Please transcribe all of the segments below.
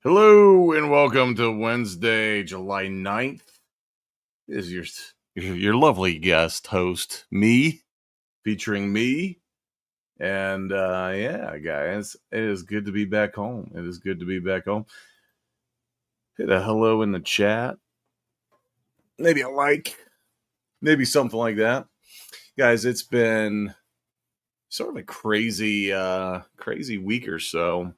Hello and welcome to Wednesday, July 9th. This is your lovely guest host, me, featuring me. And yeah, guys, it is good to be back home. It is good to be back home. Hit a hello in the chat. Maybe a like. Maybe something like that. Guys, it's been sort of a crazy week or so.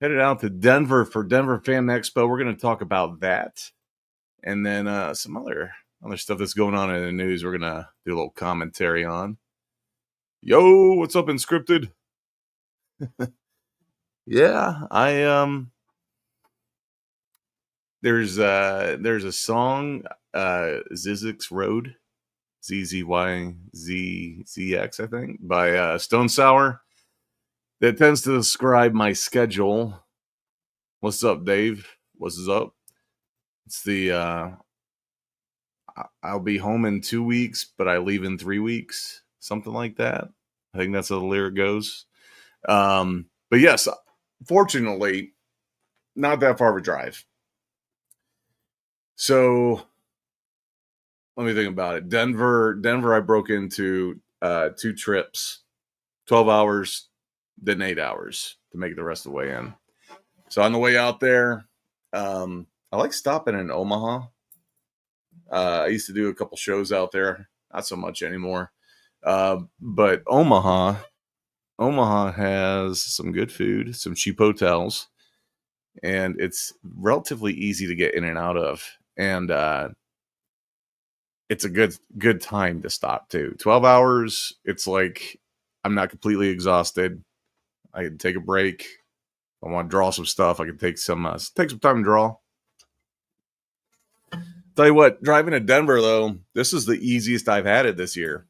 Headed out to Denver for Denver Fan Expo. We're going to talk about that. And then some other stuff that's going on in the news we're going to do a little commentary on. Yo, what's up, Inscripted? Yeah, there's a song, Zizix Road, ZZYZZX, I think, by Stone Sour that tends to describe my schedule. What's up, Dave? What's up? It's the I'll be home in 2 weeks, but I leave in 3 weeks. Something like that. I think that's how the lyric goes. But yes, fortunately, not that far of a drive. So let me think about it. Denver, I broke into 2 trips, 12 hours, then 8 hours to make the rest of the way in. So on the way out there, I like stopping in Omaha. I used to do a couple shows out there, not so much anymore. But Omaha has some good food, some cheap hotels, and it's relatively easy to get in and out of. And it's a good time to stop too. 12 hours, it's like I'm not completely exhausted. I can take a break. I want to draw some stuff. I can take some time to draw. Tell you what, driving to Denver though, this is the easiest I've had it this year.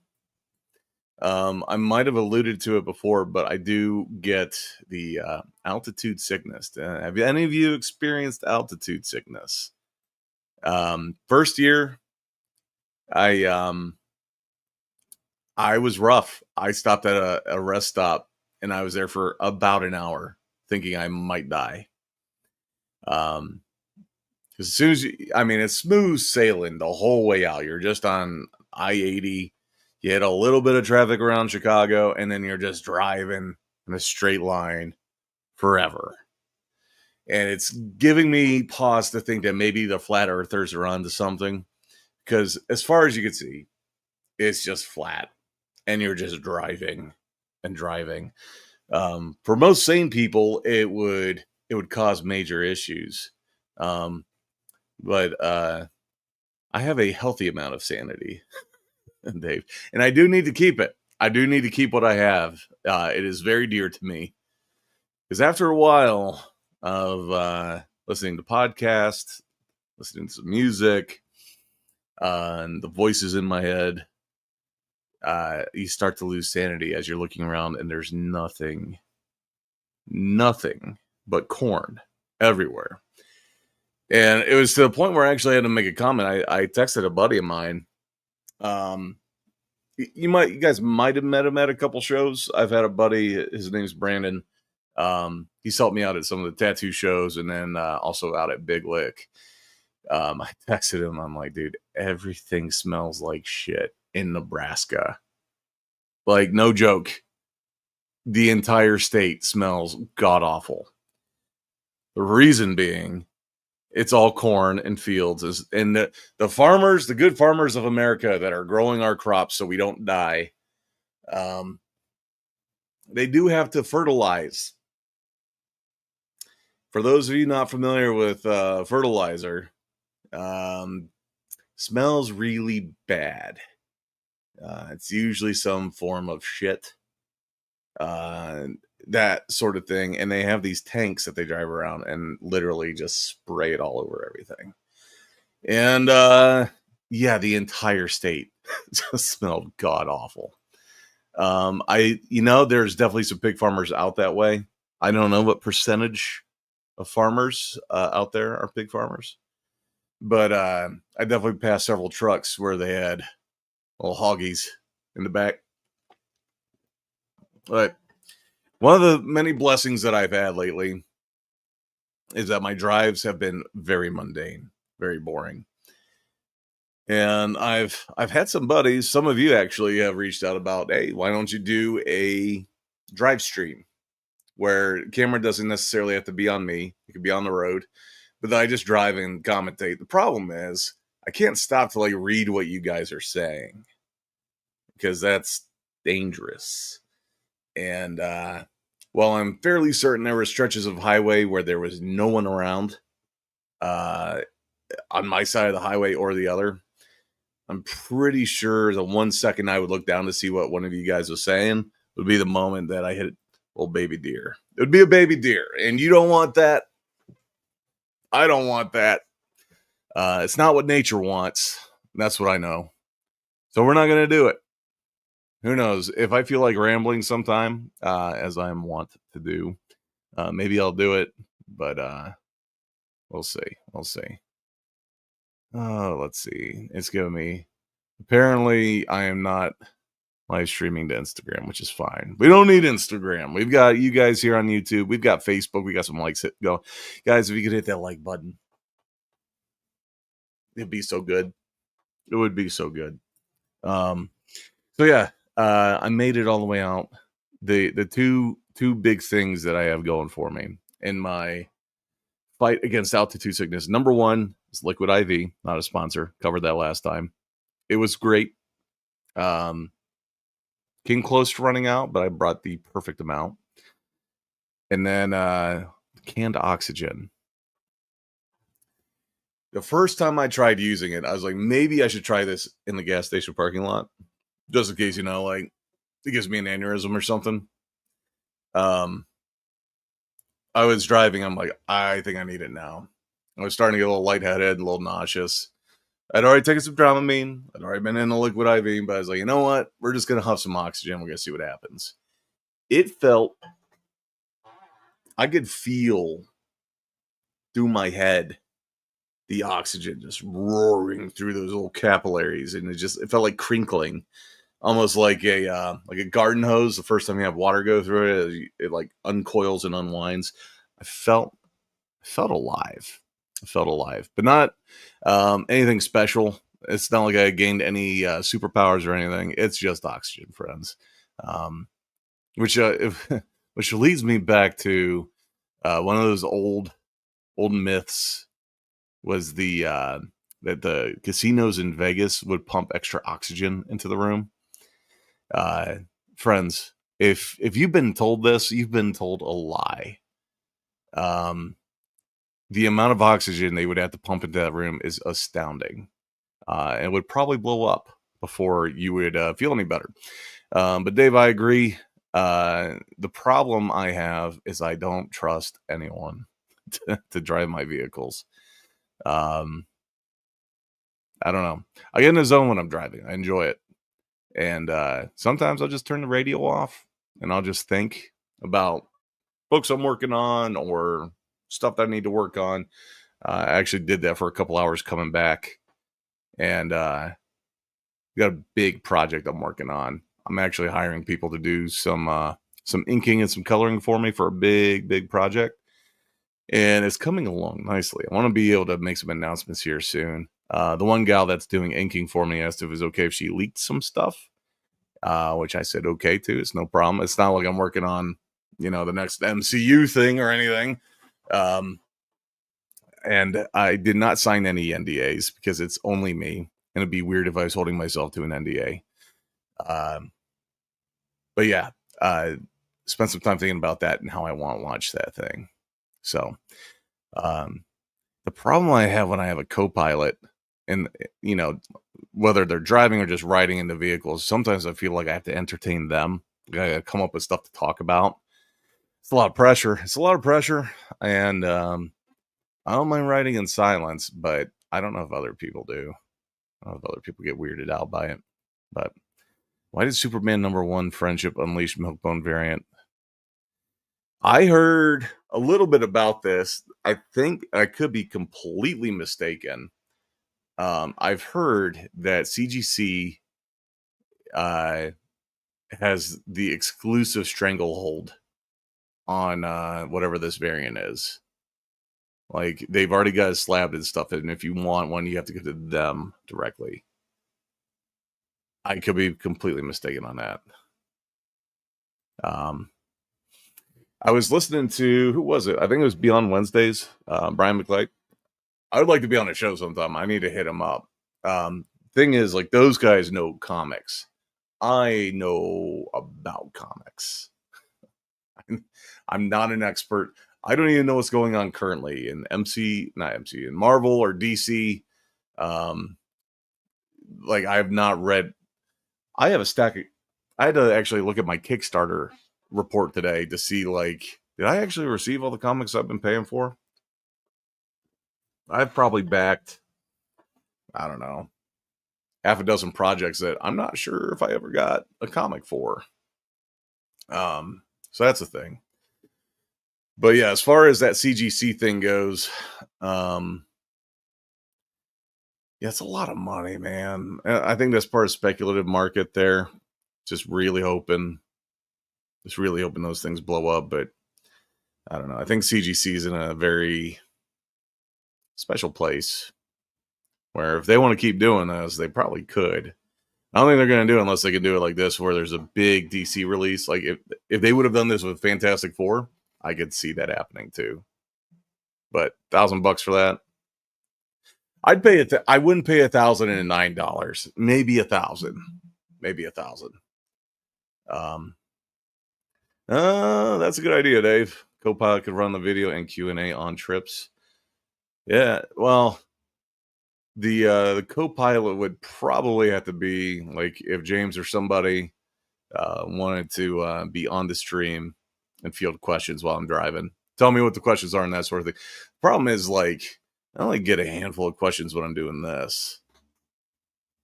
I might have alluded to it before, but I do get the altitude sickness. Have any of you experienced altitude sickness? First year, I was rough. I stopped at a rest stop, and I was there for about an hour, thinking I might die. Because as soon as it's smooth sailing the whole way out. You're just on I-80. You hit a little bit of traffic around Chicago, and then you're just driving in a straight line forever. And it's giving me pause to think that maybe the flat earthers are onto something. Because as far as you can see, it's just flat. And you're just driving and driving. For most sane people, it would cause major issues. But I have a healthy amount of sanity. Dave, and I do need to keep it. I do need to keep what I have. It is very dear to me because after a while of listening to podcasts, listening to some music, and the voices in my head, you start to lose sanity as you're looking around, and there's nothing but corn everywhere. And it was to the point where I actually had to make a comment. I texted a buddy of mine. You guys might have met him at a couple shows. I've had a buddy, his name's Brandon. He's helped me out at some of the tattoo shows and then also out at Big Lick. I texted him. I'm like, dude, everything smells like shit in Nebraska. Like, no joke. The entire state smells god awful. The reason being, it's all corn and fields. And the farmers, the good farmers of America that are growing our crops so we don't die, they do have to fertilize. For those of you not familiar with fertilizer, smells really bad. It's usually some form of shit, uh, that sort of thing. And they have these tanks that they drive around and literally just spray it all over everything. And yeah, the entire state just smelled god awful. There's definitely some pig farmers out that way. I don't know what percentage of farmers out there are pig farmers, but I definitely passed several trucks where they had little hoggies in the back. But one of the many blessings that I've had lately is that my drives have been very mundane, very boring. And I've had some buddies, some of you actually have reached out about, hey, why don't you do a drive stream where camera doesn't necessarily have to be on me. It could be on the road, but then I just drive and commentate. The problem is I can't stop to like read what you guys are saying because that's dangerous. And while I'm fairly certain there were stretches of highway where there was no one around on my side of the highway or the other, I'm pretty sure the 1 second I would look down to see what one of you guys was saying would be the moment that I hit a little baby deer. It would be a baby deer, and you don't want that. I don't want that. It's not what nature wants. That's what I know. So we're not going to do it. Who knows? If I feel like rambling sometime, as I am wont to do, maybe I'll do it. But we'll see. We'll see. Oh, let's see. It's giving me. Apparently, I am not live streaming to Instagram, which is fine. We don't need Instagram. We've got you guys here on YouTube. We've got Facebook. We got some likes. Go, guys. If you could hit that like button, it'd be so good. It would be so good. So yeah, I made it all the way out. The two big things that I have going for me in my fight against altitude sickness. Number one is Liquid IV, not a sponsor. Covered that last time. It was great. Came close to running out, but I brought the perfect amount. And then canned oxygen. The first time I tried using it, I was like, maybe I should try this in the gas station parking lot. Just in case, like it gives me an aneurysm or something. I was driving. I'm like, I think I need it now. I was starting to get a little lightheaded and a little nauseous. I'd already taken some Dramamine. I'd already been in a liquid IV, but I was like, you know what? We're just going to huff some oxygen. We're going to see what happens. It felt, I could feel through my head the oxygen just roaring through those little capillaries. And it felt like crinkling, almost like a garden hose. The first time you have water go through it, it like uncoils and unwinds. I felt alive. I felt alive, but not anything special. It's not like I gained any superpowers or anything. It's just oxygen, friends. Which leads me back to one of those old myths was that the casinos in Vegas would pump extra oxygen into the room. Friends, if you've been told this, you've been told a lie. The amount of oxygen they would have to pump into that room is astounding. And it would probably blow up before you would feel any better. But Dave, I agree. The problem I have is I don't trust anyone to drive my vehicles. I don't know. I get in the zone when I'm driving. I enjoy it. And sometimes I'll just turn the radio off and I'll just think about books I'm working on or stuff that I need to work on. I actually did that for a couple hours coming back, and got a big project I'm working on. I'm actually hiring people to do some inking and some coloring for me for a big project, and it's coming along nicely. I want to be able to make some announcements here soon. The one gal that's doing inking for me asked if it was okay if she leaked some stuff, which I said okay to. It's no problem. It's not like I'm working on the next MCU thing or anything. And I did not sign any NDAs because it's only me. And it'd be weird if I was holding myself to an NDA. But yeah, spent some time thinking about that and how I want to launch that thing. So, the problem I have when I have a co-pilot and you know, whether they're driving or just riding in the vehicles, sometimes I feel like I have to entertain them. I gotta come up with stuff to talk about. It's a lot of pressure. It's a lot of pressure, and I don't mind riding in silence, but I don't know if other people do. I don't know if other people get weirded out by it. But why did Superman #1 Friendship Unleash Milkbone variant? I heard a little bit about this. I think I could be completely mistaken. I've heard that CGC uh, has the exclusive stranglehold on whatever this variant is. Like they've already got it slabbed and stuff, and if you want one, you have to go to them directly. I could be completely mistaken on that. Um, I was listening to who was it? I think it was Beyond Wednesdays. Brian McClay. I would like to be on a show sometime. I need to hit him up. Thing is, like those guys know comics. I know about comics. I'm not an expert. I don't even know what's going on currently in in Marvel or DC. Um, like I have not read. I have a stack of. I had to actually look at my Kickstarter report today to see like, did I actually receive all the comics I've been paying for? I've probably backed, I don't know, half a dozen projects that I'm not sure if I ever got a comic for. So that's the thing. But yeah, as far as that CGC thing goes, yeah, it's a lot of money, man. I think that's part of speculative market there. Just really hoping those things blow up. But I don't know. I think CGC is in a very special place where if they want to keep doing this, they probably could. I don't think they're going to do it unless they can do it like this, where there's a big DC release. Like if they would have done this with Fantastic Four, I could see that happening too. But $1,000 for that, I'd pay it. I wouldn't pay $1,009. Maybe 1,000. Maybe 1,000. That's a good idea, Dave. Copilot could run the video and Q&A on trips. Yeah, well, the Copilot would probably have to be like if James or somebody wanted to be on the stream and field questions while I'm driving. Tell me what the questions are and that sort of thing. Problem is, like, I only get a handful of questions when I'm doing this.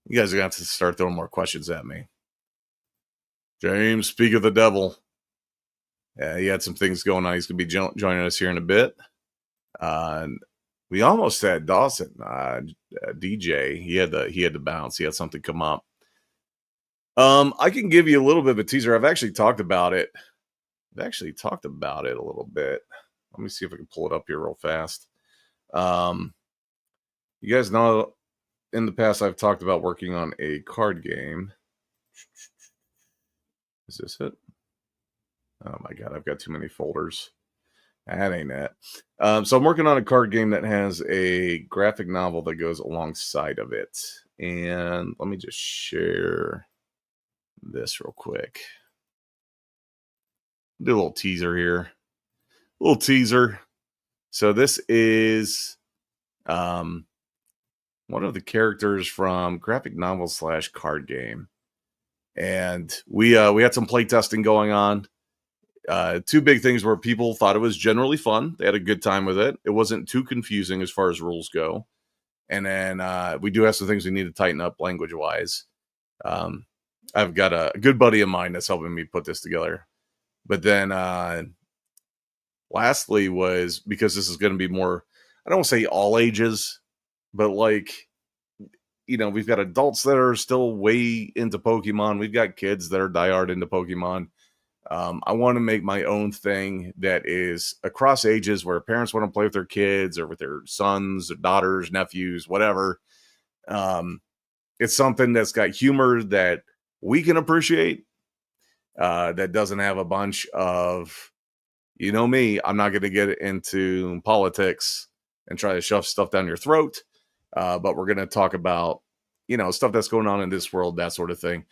You guys are going to have to start throwing more questions at me. James, speak of the devil. Yeah, he had some things going on. He's going to be joining us here in a bit. We almost had Dawson, DJ. He had to bounce. He had something come up. I can give you a little bit of a teaser. I've actually talked about it. A little bit. Let me see if I can pull it up here real fast. You guys know in the past I've talked about working on a card game. Is this it? Oh my god, I've got too many folders. That ain't it. So I'm working on a card game that has a graphic novel that goes alongside of it. And let me just share this real quick. Do a little teaser here. So this is one of the characters from graphic novel / card game. And we had some playtesting going on. Two big things where people thought it was generally fun. They had a good time with it. It wasn't too confusing as far as rules go. And then we do have some things we need to tighten up language-wise. I've got a good buddy of mine that's helping me put this together. But then lastly was, because this is going to be more, I don't want to say all ages, but like, you know, we've got adults that are still way into Pokemon. We've got kids that are diehard into Pokemon. I want to make my own thing that is across ages where parents want to play with their kids or with their sons, or daughters, nephews, whatever. It's something that's got humor that we can appreciate, that doesn't have a bunch of, you know me, I'm not going to get into politics and try to shove stuff down your throat. But we're going to talk about, you know, stuff that's going on in this world, that sort of thing.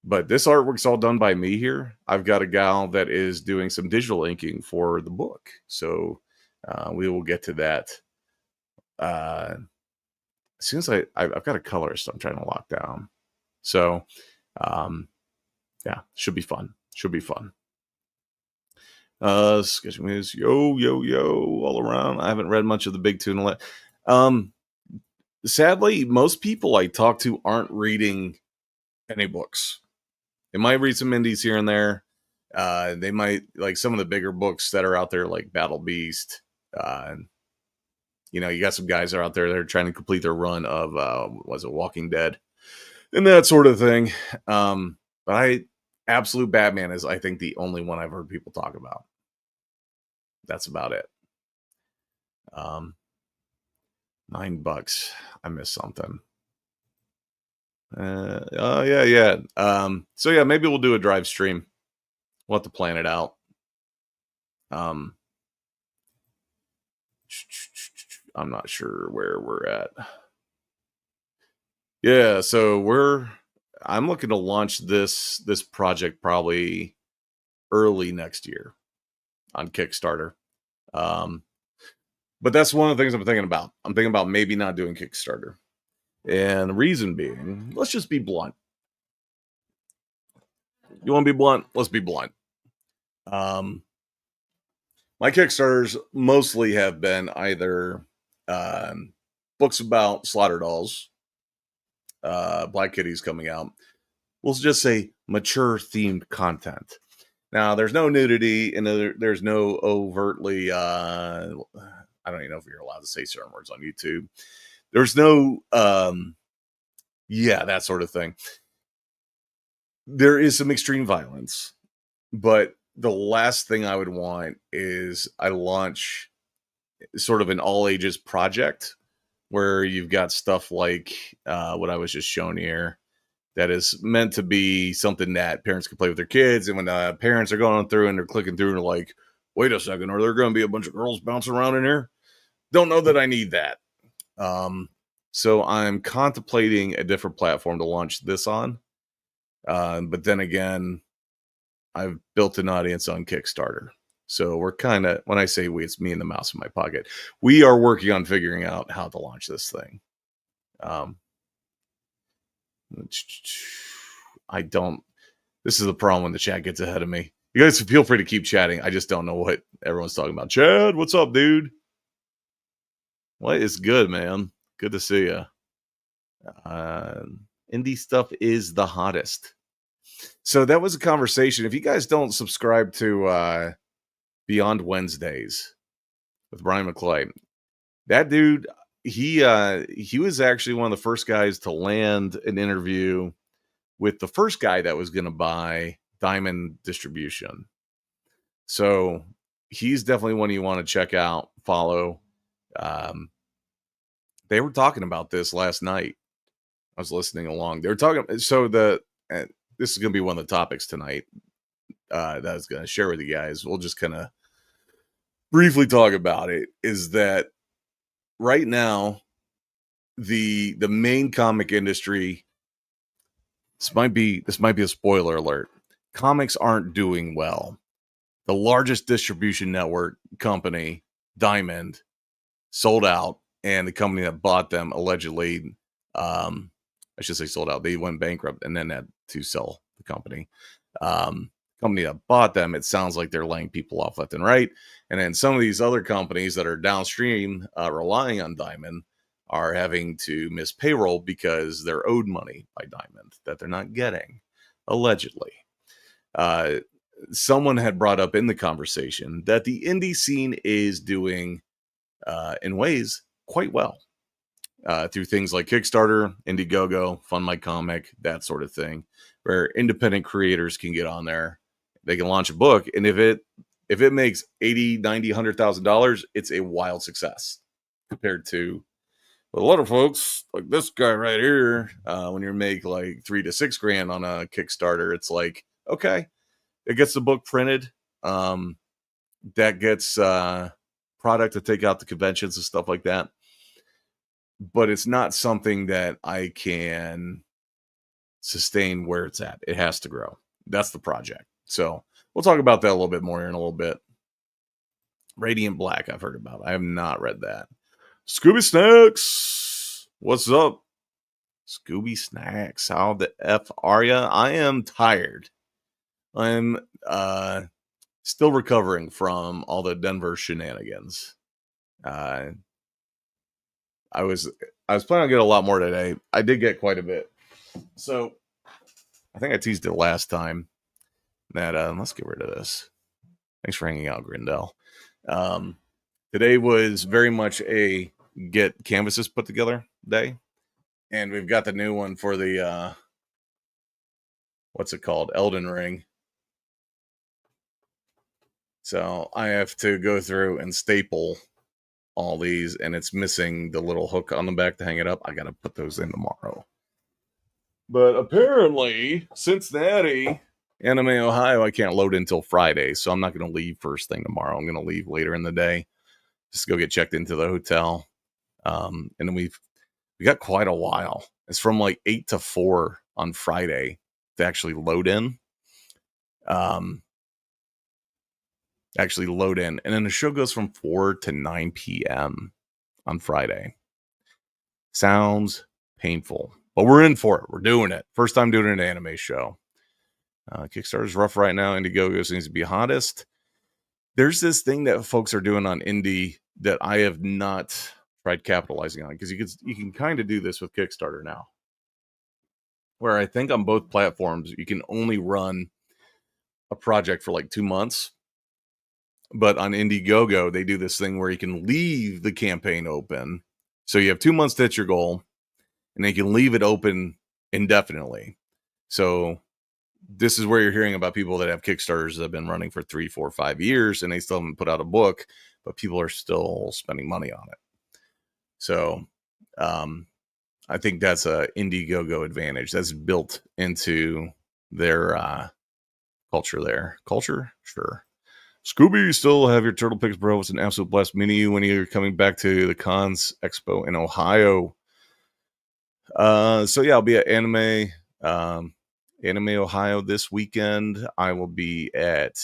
But this artwork's all done by me here. I've got a gal that is doing some digital inking for the book. So we will get to that as soon as I've got a colorist I'm trying to lock down. So, um, yeah, should be fun. Should be fun. Sketch movies, yo, all around. I haven't read much of the big tuna. Um, Sadly, most people I talk to aren't reading any books. They might read some indies here and there. They might like some of the bigger books that are out there, like Battle Beast. You got some guys that are out there that are trying to complete their run of was it Walking Dead and that sort of thing. But Absolute Batman is, I think, the only one I've heard people talk about. That's about it. $9. I missed something. Yeah. So yeah, maybe we'll do a drive stream. We'll have to plan it out. I'm not sure where we're at. Yeah, so I'm looking to launch this project probably early next year on Kickstarter. But that's one of the things I'm thinking about. I'm thinking about maybe not doing Kickstarter. And the reason being, let's just be blunt. You want to be blunt? Let's be blunt. My Kickstarters mostly have been either books about slaughter dolls, Black Kitties coming out. We'll just say mature themed content. Now, there's no nudity and there's no overtly, I don't even know if you're allowed to say certain words on YouTube. There's no, that sort of thing. There is some extreme violence, but the last thing I would want is I launch sort of an all ages project where you've got stuff like what I was just shown here that is meant to be something that parents can play with their kids. And when parents are going through and they're clicking through and they're like, wait a second, are there going to be a bunch of girls bouncing around in here? Don't know that I need that. So I'm contemplating a different platform to launch this on. But then again, I've built an audience on Kickstarter. So we're kind of, when I say we, it's me and the mouse in my pocket. We are working on figuring out how to launch this thing. This is the problem when the chat gets ahead of me. You guys feel free to keep chatting. I just don't know what everyone's talking about. Chad, what's up, dude? What is good, man? Good to see you. Indie stuff is the hottest. So that was a conversation. If you guys don't subscribe to Beyond Wednesdays with Brian McClay, that dude, he was actually one of the first guys to land an interview with the first guy that was going to buy Diamond Distribution. So he's definitely one you want to check out, follow. They were talking about this last night. I was listening along. They were talking. So this is going to be one of the topics tonight that I was going to share with you guys. We'll just kind of briefly talk about it. Is that right now the main comic industry? This might be a spoiler alert. Comics aren't doing well. The largest distribution network company, Diamond, sold out, and the company that bought them allegedly, I should say sold out. They went bankrupt and then had to sell the company. Company that bought them, it sounds like they're laying people off left and right. And then some of these other companies that are downstream relying on Diamond are having to miss payroll because they're owed money by Diamond that they're not getting, allegedly. Someone had brought up in the conversation that the indie scene is doing, in ways, quite well. Through things like Kickstarter, Indiegogo, Fund My Comic, that sort of thing, where independent creators can get on there. They can launch a book, and if it makes $80,000, $90,000, $100,000, it's a wild success compared to a lot of folks like this guy right here. When you make like $3,000 to $6,000 on a Kickstarter, it's like, okay, it gets the book printed. That gets product to take out to conventions and stuff like that. But it's not something that I can sustain where it's at. It has to grow. That's the project. So we'll talk about that a little bit more in a little bit. Radiant Black, I've heard about. I have not read that. Scooby Snacks. What's up, Scooby Snacks? How the F are ya? I am tired. I'm still recovering from all the Denver shenanigans. Uh I was I was planning on getting a lot more today. I did get quite a bit. So I think I teased it last time that let's get rid of this. Thanks for hanging out, Grindel. Um Today was very much a get canvases put together day. And we've got the new one for the what's it called? Elden Ring. So I have to go through and staple all these, and it's missing the little hook on the back to hang it up. I got to put those in tomorrow. But apparently, Cincinnati, Anime, Ohio, I can't load until Friday, so I'm not going to leave first thing tomorrow. I'm going to leave later in the day, just go get checked into the hotel. And then we got quite a while. It's from like 8 to 4 on Friday to actually load in. And then the show goes from 4 to 9 p.m. on Friday. Sounds painful, but we're in for it. We're doing it. First time doing an anime show. Kickstarter's rough right now. Indiegogo seems to be hottest. There's this thing that folks are doing on Indie that I have not tried capitalizing on, because you can kind of do this with Kickstarter now, where I think on both platforms you can only run a project for like 2 months. But on Indiegogo, they do this thing where you can leave the campaign open. So you have 2 months to hit your goal, and they can leave it open indefinitely. So this is where you're hearing about people that have Kickstarters that have been running for 3, 4, 5 years, and they still haven't put out a book, but people are still spending money on it. So I think that's a Indiegogo advantage. That's built into their culture there. Culture? Sure. Scooby, you still have your turtle picks, bro. It's an absolute blast meeting you when you're coming back to the Cons Expo in Ohio. So yeah, I'll be at Anime Ohio this weekend. I will be at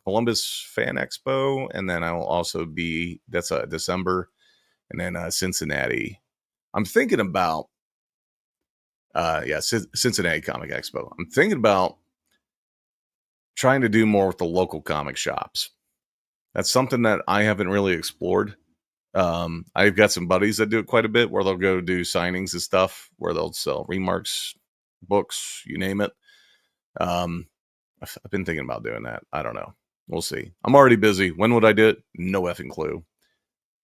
Columbus Fan Expo, and then I will also be, that's December, and then Cincinnati. I'm thinking about Cincinnati Comic Expo. I'm thinking about trying to do more with the local comic shops. That's something that I haven't really explored. I've got some buddies that do it quite a bit, where they'll go do signings and stuff, where they'll sell remarks, books, you name it. I've been thinking about doing that. I don't know. We'll see. I'm already busy. When would I do it? No effing clue.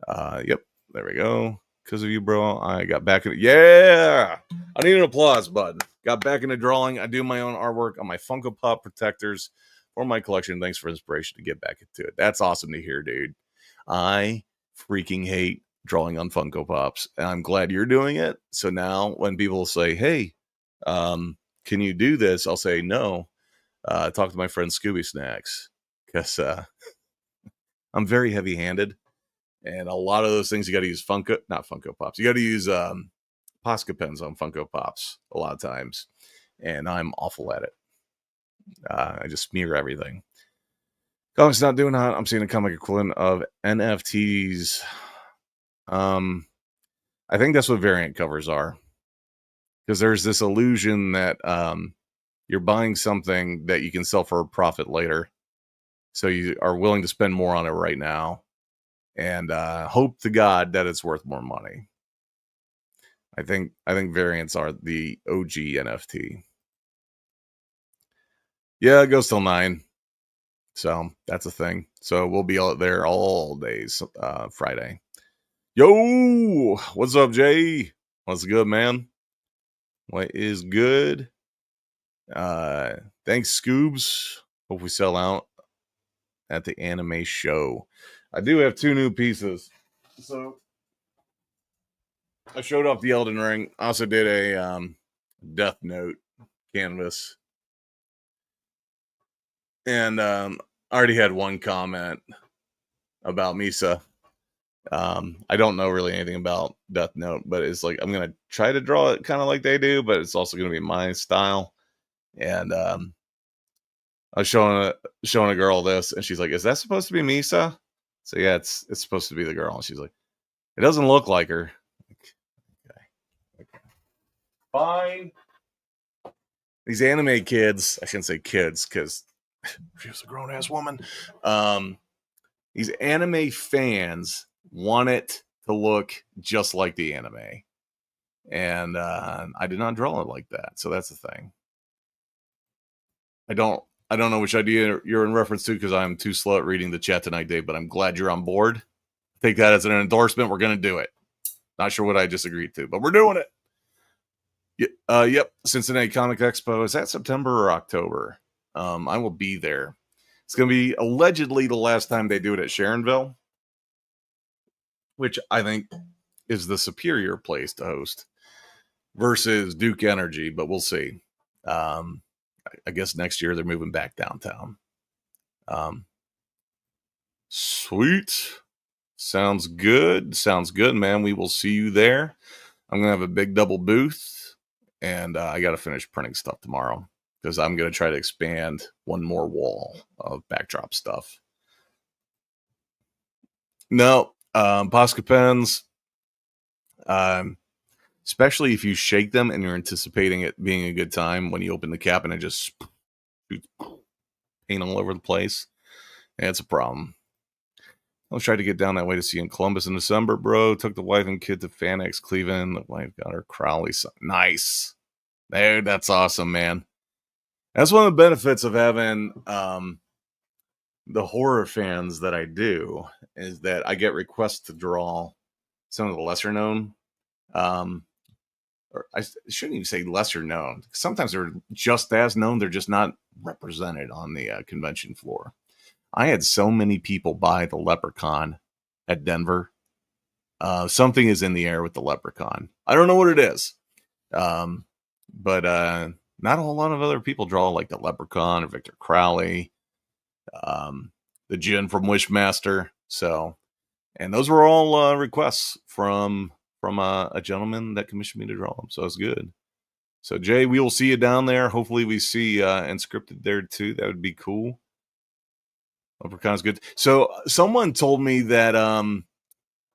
Yep. There we go. Because of you, bro, I got back in it. Yeah! I need an applause button. Got back into drawing. I do my own artwork on my Funko Pop protectors for my collection. Thanks for inspiration to get back into it. That's awesome to hear, dude. I freaking hate drawing on Funko Pops, and I'm glad you're doing it. So now when people say, hey, can you do this? I'll say no. Talk to my friend Scooby Snacks, because I'm very heavy-handed. And a lot of those things you got to use not Funko Pops. You got to use Posca pens on Funko Pops a lot of times, and I'm awful at it. I just smear everything. Comics not doing hot. I'm seeing a comic equivalent of NFTs. I think that's what variant covers are, because there's this illusion that you're buying something that you can sell for a profit later, so you are willing to spend more on it right now, and hope to God that it's worth more money. I think variants are the OG NFT. Yeah, it goes till 9. So that's a thing. So we'll be out there all days Friday. Yo, what's up, Jay? What's good, man? What is good? Thanks, Scoobs. Hope we sell out at the anime show. I do have 2 new pieces. So I showed off the Elden Ring. I also did a Death Note canvas. And I already had one comment about Misa. I don't know really anything about Death Note, but it's like I'm gonna try to draw it kind of like they do, but it's also gonna be my style. And I was showing a girl this, and she's like, "Is that supposed to be Misa?" So yeah, it's supposed to be the girl. And she's like, "It doesn't look like her." find these anime kids. I shouldn't say kids because she's a grown ass woman. These anime fans want it to look just like the anime. And I did not draw it like that. So that's the thing. I don't know which idea you're in reference to because I'm too slow at reading the chat tonight, Dave, but I'm glad you're on board. Take that as an endorsement. We're going to do it. Not sure what I just agreed to, but we're doing it. Yep. Cincinnati Comic Expo. Is that September or October? I will be there. It's going to be allegedly the last time they do it at Sharonville, which I think is the superior place to host versus Duke Energy, but we'll see. I guess next year they're moving back downtown. Sweet. Sounds good. Sounds good, man. We will see you there. I'm going to have a big double booth, and I got to finish printing stuff tomorrow because I'm going to try to expand one more wall of backdrop stuff. No, Posca pens, especially if you shake them and you're anticipating it being a good time, when you open the cap and it just shoots paint all over the place, it's a problem. I was trying to get down that way to see you in Columbus in December, bro. Took the wife and kid to FanX Cleveland. The wife got her Crowley. Nice. Dude, that's awesome, man. That's one of the benefits of having the horror fans that I do, is that I get requests to draw some of the lesser known. Or I shouldn't even say lesser known. Sometimes they're just as known. They're just not represented on the convention floor. I had so many people buy the Leprechaun at Denver. Something is in the air with the Leprechaun. I don't know what it is. But not a whole lot of other people draw like the Leprechaun or Victor Crowley, the Jin from Wishmaster. So, and those were all requests from a gentleman that commissioned me to draw them. So it's good. So Jay, we will see you down there. Hopefully we see Unscripted there too. That would be cool. Leprechaun's good. So someone told me that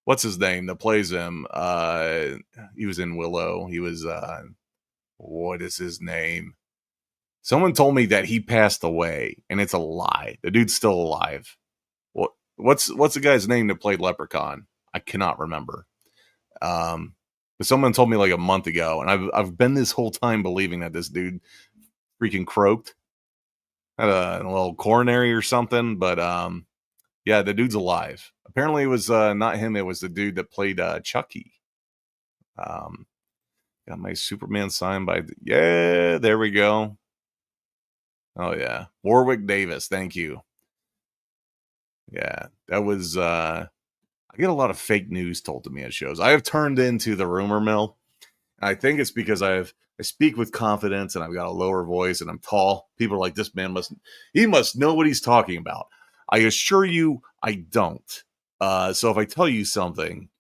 what's his name that plays him? He was in Willow. He was what is his name? Someone told me that he passed away, and it's a lie. The dude's still alive. What's the guy's name that played Leprechaun? I cannot remember. But someone told me like a month ago, and I've been this whole time believing that this dude freaking croaked. Had a little coronary or something, but yeah, the dude's alive. Apparently it was not him, it was the dude that played Chucky. Got my Superman signed by yeah, there we go. Oh yeah, Warwick Davis, thank you. Yeah, that was I get a lot of fake news told to me at shows. I have turned into the rumor mill. I think it's because I speak with confidence and I've got a lower voice and I'm tall. People are like, this man must know what he's talking about. I assure you, I don't. So if I tell you something,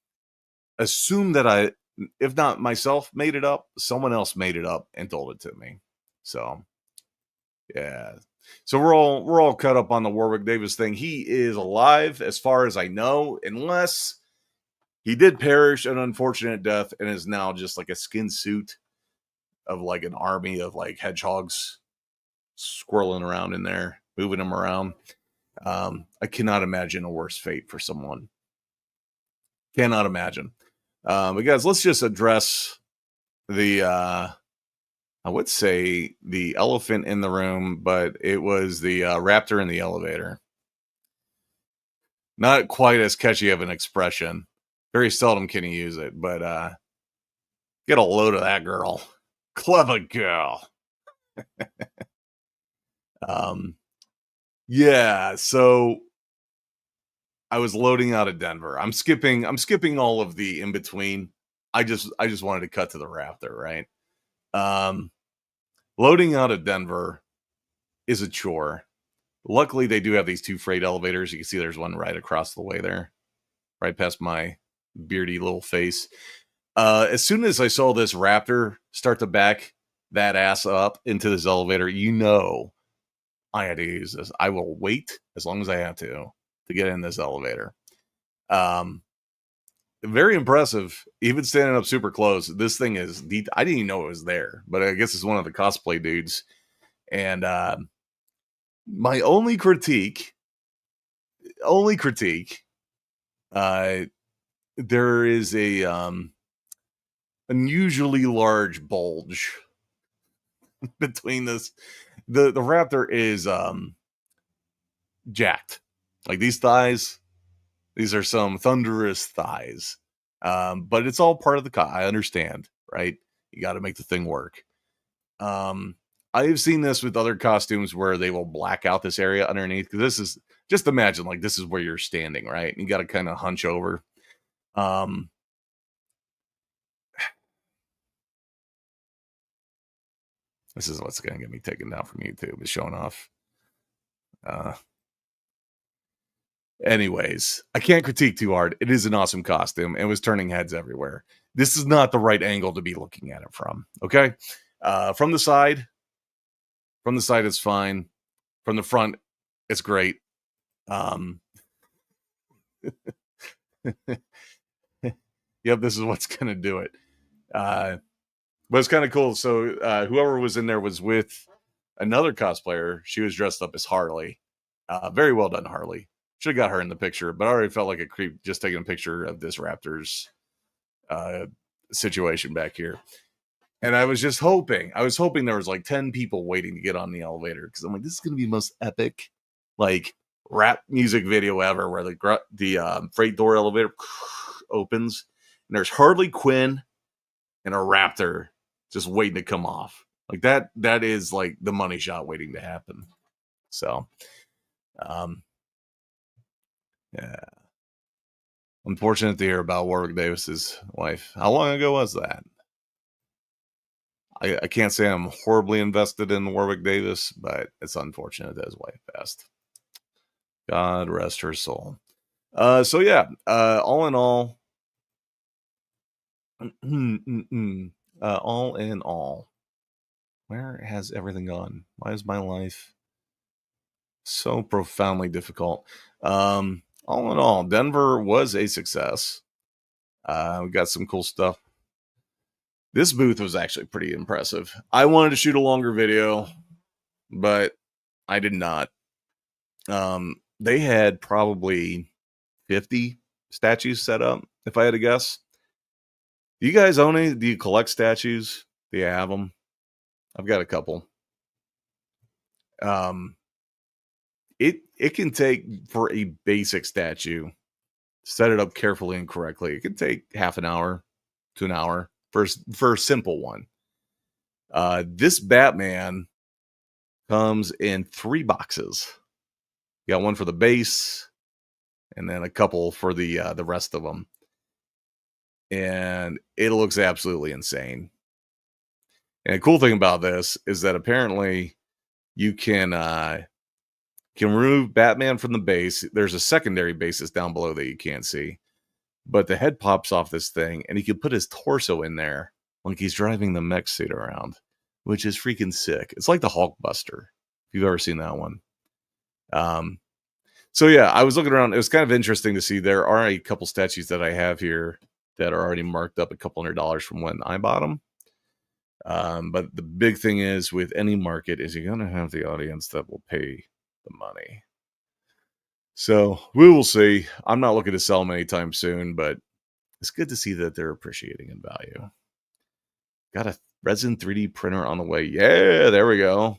assume that if not myself made it up, someone else made it up and told it to me. So yeah. So we're all caught up on the Warwick Davis thing. He is alive as far as I know, unless he did perish an unfortunate death and is now just like a skin suit of like an army of like hedgehogs squirreling around in there, moving them around. I cannot imagine a worse fate for someone. Cannot imagine. But guys, let's just address the, I would say the elephant in the room, but it was the raptor in the elevator. Not quite as catchy of an expression. Very seldom can you use it, but get a load of that girl. Clever girl. Yeah, so I was loading out of Denver. I'm skipping all of the in between. I just wanted to cut to the raptor, right? Loading out of Denver is a chore. Luckily, they do have these two freight elevators. You can see there's one right across the way there, right past my beardy little face. As soon as I saw this raptor start to back that ass up into this elevator, you know I had to use this. I will wait as long as I have to get in this elevator. very impressive. Even standing up super close, this thing is. I didn't even know it was there, but I guess it's one of the cosplay dudes. And my only critique, uh, there is a unusually large bulge between this. The raptor is jacked. Like these thighs, these are some thunderous thighs. But it's all part of the I understand, right? You got to make the thing work. Um, I've seen this with other costumes where they will black out this area underneath, because this is, just imagine like this is where you're standing, right? You got to kind of hunch over. Um, this is what's going to get me taken down from YouTube, is showing off. Uh, Anyways, I can't critique too hard. It is an awesome costume and was turning heads everywhere. This is not the right angle to be looking at it from. Okay. From the side, it's fine. From the front, it's great. Um, yep, this is what's going to do it. But it's kind of cool. So whoever was in there was with another cosplayer. She was dressed up as Harley. Very well done, Harley. Should have got her in the picture, but I already felt like a creep just taking a picture of this Raptors situation back here. And I was hoping there was like 10 people waiting to get on the elevator, because I'm like, this is going to be the most epic, like, rap music video ever, where the freight door elevator opens and there's Harley Quinn and a raptor just waiting to come off. Like that is like the money shot waiting to happen. So, yeah. Unfortunate to hear about Warwick Davis's wife. How long ago was that? I can't say I'm horribly invested in Warwick Davis, but it's unfortunate that his wife passed. God rest her soul. So yeah, all in all, all in all, where has everything gone? Why is my life so profoundly difficult? All in all, Denver was a success. We got some cool stuff. This booth was actually pretty impressive. I wanted to shoot a longer video, but I did not. They had probably 50 statues set up, if I had to guess. Do you guys own any? Do you collect statues? Do you have them? I've got a couple. It can take, for a basic statue, set it up carefully and correctly, it can take half an hour to an hour for a simple one. This Batman comes in 3 boxes. You got one for the base, and then a couple for the rest of them. And it looks absolutely insane. And the cool thing about this is that apparently you can remove Batman from the base. There's a secondary basis down below that you can't see, but the head pops off this thing, and he can put his torso in there like he's driving the mech suit around, which is freaking sick. It's like the Hulkbuster, if you've ever seen that one. So yeah, I was looking around. It was kind of interesting to see there are a couple statues that I have here that are already marked up a couple $100 from when I bought them. But the big thing is, with any market, is you're going to have the audience that will pay the money. So we will see. I'm not looking to sell them anytime soon, but it's good to see that they're appreciating in value. Got a resin 3D printer on the way. Yeah, there we go.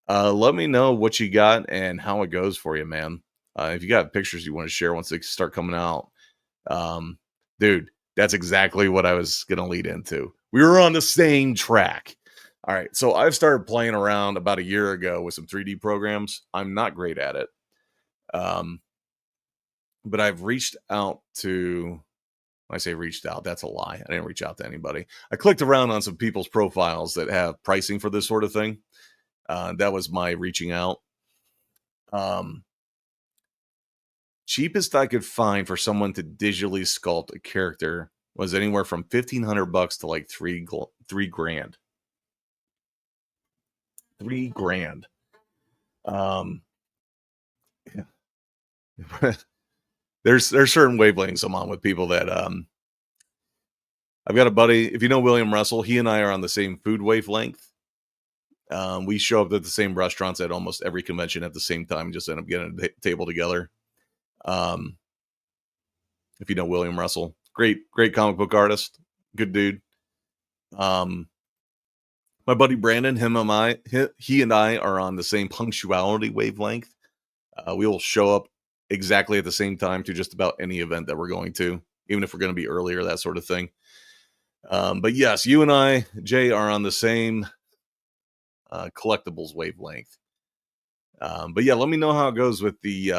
Let me know what you got and how it goes for you, man. If you got pictures you want to share once they start coming out, dude, that's exactly what I was going to lead into. We were on the same track. All right, so I've started playing around about a year ago with some 3D programs. I'm not great at it, but I've reached out to. When I say reached out, that's a lie. I didn't reach out to anybody. I clicked around on some people's profiles that have pricing for this sort of thing. That was my reaching out. Cheapest I could find for someone to digitally sculpt a character was anywhere from $1,500 to like $3 grand. $3 grand. Yeah. there's certain wavelengths I'm on with people that I've got a buddy. If you know William Russell, he and I are on the same food wavelength. We show up at the same restaurants at almost every convention at the same time. Just end up getting a table together. If you know William Russell, great comic book artist, good dude. My buddy Brandon, he and I are on the same punctuality wavelength. We will show up exactly at the same time to just about any event that we're going to, even if we're going to be earlier, that sort of thing. But yes, you and I, Jay, are on the same collectibles wavelength. But yeah, let me know how it goes with the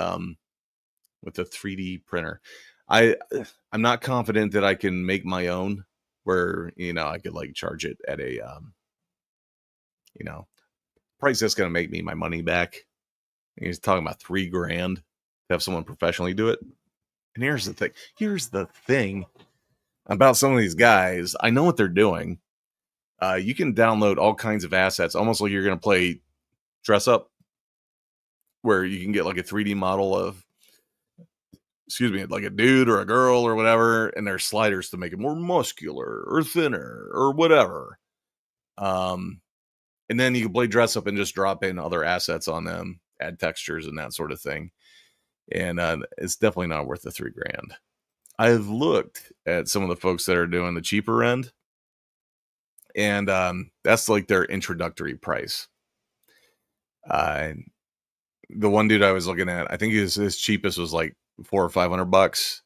3D printer. I'm not confident that I can make my own, where I could like charge it at a price that's going to make me my money back. He's talking about $3,000 to have someone professionally do it. And here's the thing about some of these guys. I know what they're doing. You can download all kinds of assets, almost like you're going to play dress up, where you can get like a 3D model of, like a dude or a girl or whatever, and there's sliders to make it more muscular or thinner or whatever. And then you can play dress up and just drop in other assets on them, add textures and that sort of thing. And it's definitely not worth the $3,000. I've looked at some of the folks that are doing the cheaper end, and that's like their introductory price. The one dude I was looking at, I think his cheapest was like $400 or $500,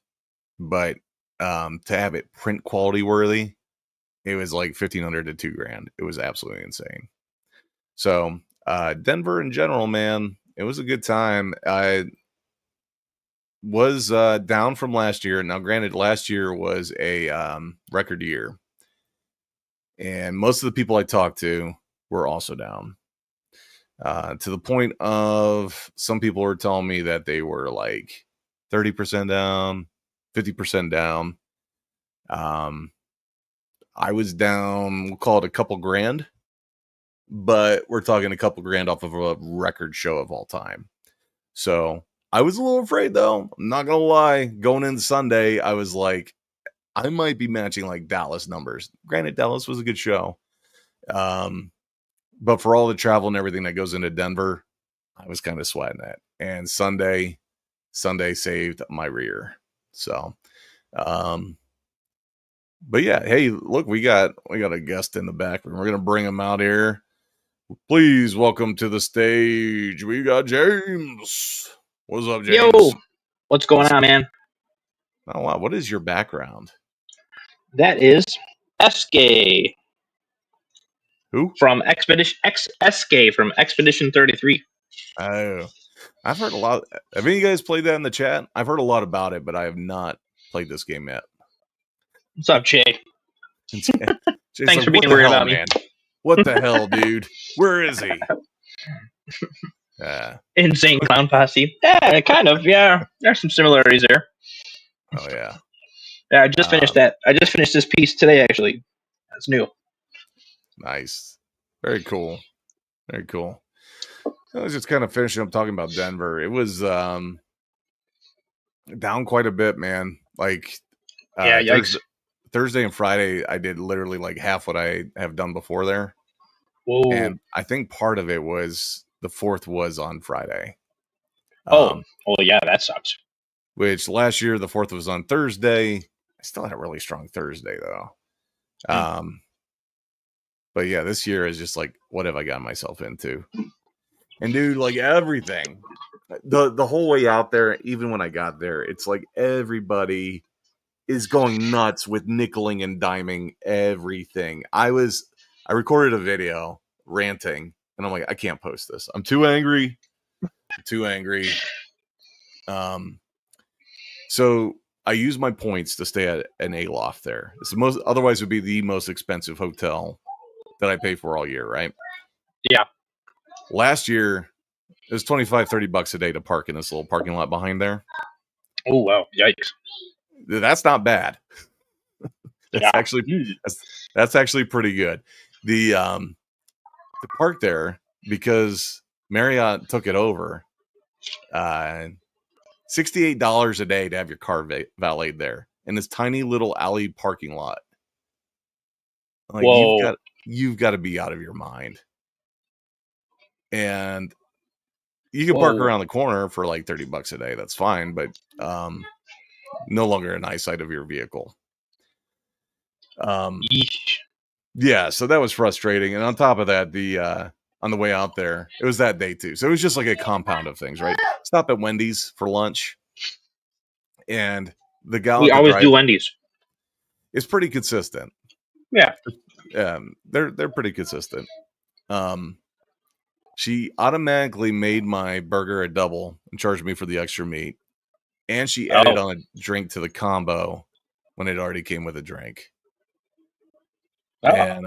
but to have it print quality worthy, it was like $1,500 to $2,000. It was absolutely insane. So Denver in general, man, it was a good time. I was down from last year. Now, granted, last year was a record year, and most of the people I talked to were also down. To the point of some people were telling me that they were like 30% down, 50% down. I was down, we'll call it a couple grand, but we're talking a couple grand off of a record show of all time. So I was a little afraid, though. I'm not going to lie. Going into Sunday, I was like, I might be matching like Dallas numbers. Granted, Dallas was a good show. But for all the travel and everything that goes into Denver, I was kind of sweating it. And Sunday saved my rear. So, but yeah, hey, look, we got a guest in the back. We're going to bring him out here. Please welcome to the stage. We got James. What's up, James? Yo, what's going on, man? Oh wow, what is your background? That is SK. Who? From SK from Expedition 33. Oh, I've heard a lot. Have any of you guys played that in the chat? I've heard a lot about it, but I have not played this game yet. What's up, Jay? Thanks for being worried about me. What the hell, dude? Where is he? Insane Clown Posse. Yeah, kind of. Yeah, there's some similarities there. Oh yeah. Yeah, I just finished that. I just finished this piece today, actually. That's new. Nice. Very cool. Very cool. I was just kind of finishing up talking about Denver. It was down quite a bit, man. Like yikes. Thursday and Friday, I did literally like half what I have done before there. Whoa. And I think part of it was the 4th was on Friday. Well, yeah, that sucks. Which last year the 4th was on Thursday. I still had a really strong Thursday though. But yeah, this year is just like, what have I gotten myself into? And dude, like everything, the whole way out there, even when I got there, it's like everybody is going nuts with nickeling and diming everything. I recorded a video ranting, and I'm like, I can't post this. I'm too angry. So I use my points to stay at an Aloft there. It's otherwise would be the most expensive hotel that I pay for all year, right? Yeah. Last year, it was $25-$30 a day to park in this little parking lot behind there. Oh, wow. Yikes. That's not bad. That's actually pretty good. The park there, because Marriott took it over, $68 a day to have your car valeted there in this tiny little alley parking lot. Like Whoa. you've got to be out of your mind. And you can Whoa. park around the corner for like $30 a day. That's fine, but no longer an eyesight of your vehicle. Yeesh. Yeah, so that was frustrating. And on top of that, the on the way out there, it was that day too. So it was just like a compound of things, right? Stop at Wendy's for lunch. And the gal We at the always drive do Wendy's. is pretty consistent. Yeah. They're pretty consistent. She automatically made my burger a double and charged me for the extra meat. And she added on a drink to the combo when it already came with a drink. Oh.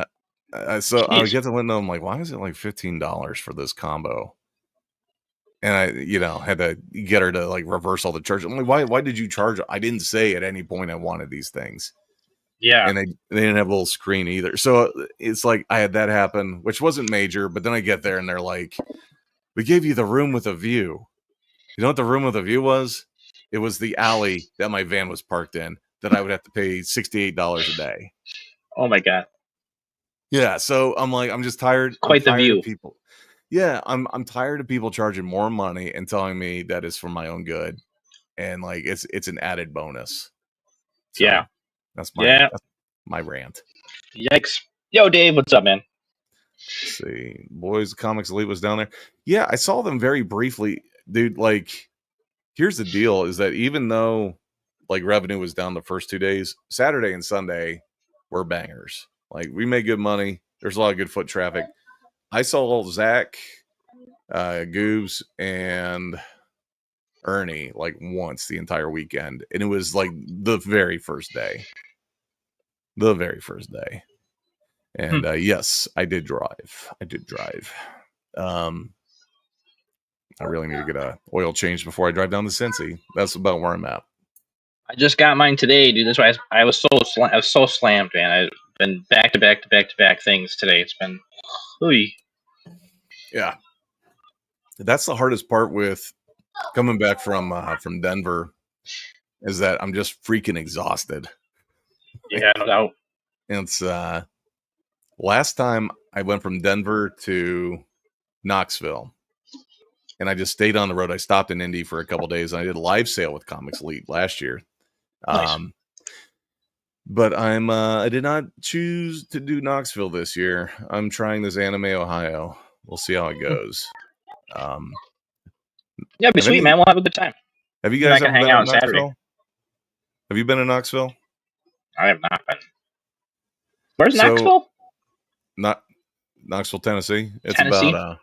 And so I would get to Linda. I'm like, why is it like $15 for this combo? And I, had to get her to like reverse all the charges. I'm like, why did you charge? I didn't say at any point I wanted these things. Yeah. And they didn't have a little screen either. So it's like I had that happen, which wasn't major. But then I get there and they're like, we gave you the room with a view. You know what the room with a view was? It was the alley that my van was parked in that I would have to pay $68 a day. Oh my God. Yeah. So I'm like, I'm just tired. Quite the I'm tired view. of people. Yeah. I'm tired of people charging more money and telling me that it's for my own good. And like, it's an added bonus. So Yeah. that's my rant. Yikes. Yo, Dave, what's up, man? Let's see. Boys Comics Elite was down there. Yeah, I saw them very briefly. Dude, like, here's the deal is that even though like revenue was down the first 2 days, Saturday and Sunday were bangers. Like, we made good money. There's a lot of good foot traffic. I saw Zach, Goobs, and Ernie like once the entire weekend. And it was like the very first day. And yes, I did drive. I really need to get a oil change before I drive down to Cincy. That's about where I'm at. I just got mine today, dude. That's why I was so slammed, man. I've been back to back things today. It's been, ooey. Yeah, that's the hardest part with coming back from Denver, is that I'm just freaking exhausted. Yeah, no doubt. It's last time I went from Denver to Knoxville, and I just stayed on the road. I stopped in Indy for a couple days, and I did a live sale with Comics Elite last year. Nice. But I did not choose to do Knoxville this year. I'm trying this Anime Ohio. We'll see how it goes. Yeah, be sweet, man. We'll have a good time. Have you guys ever been out to Knoxville? Saturday. Have you been to Knoxville? I have not been. Where's Knoxville? Not Knoxville, Tennessee. It's Tennessee? About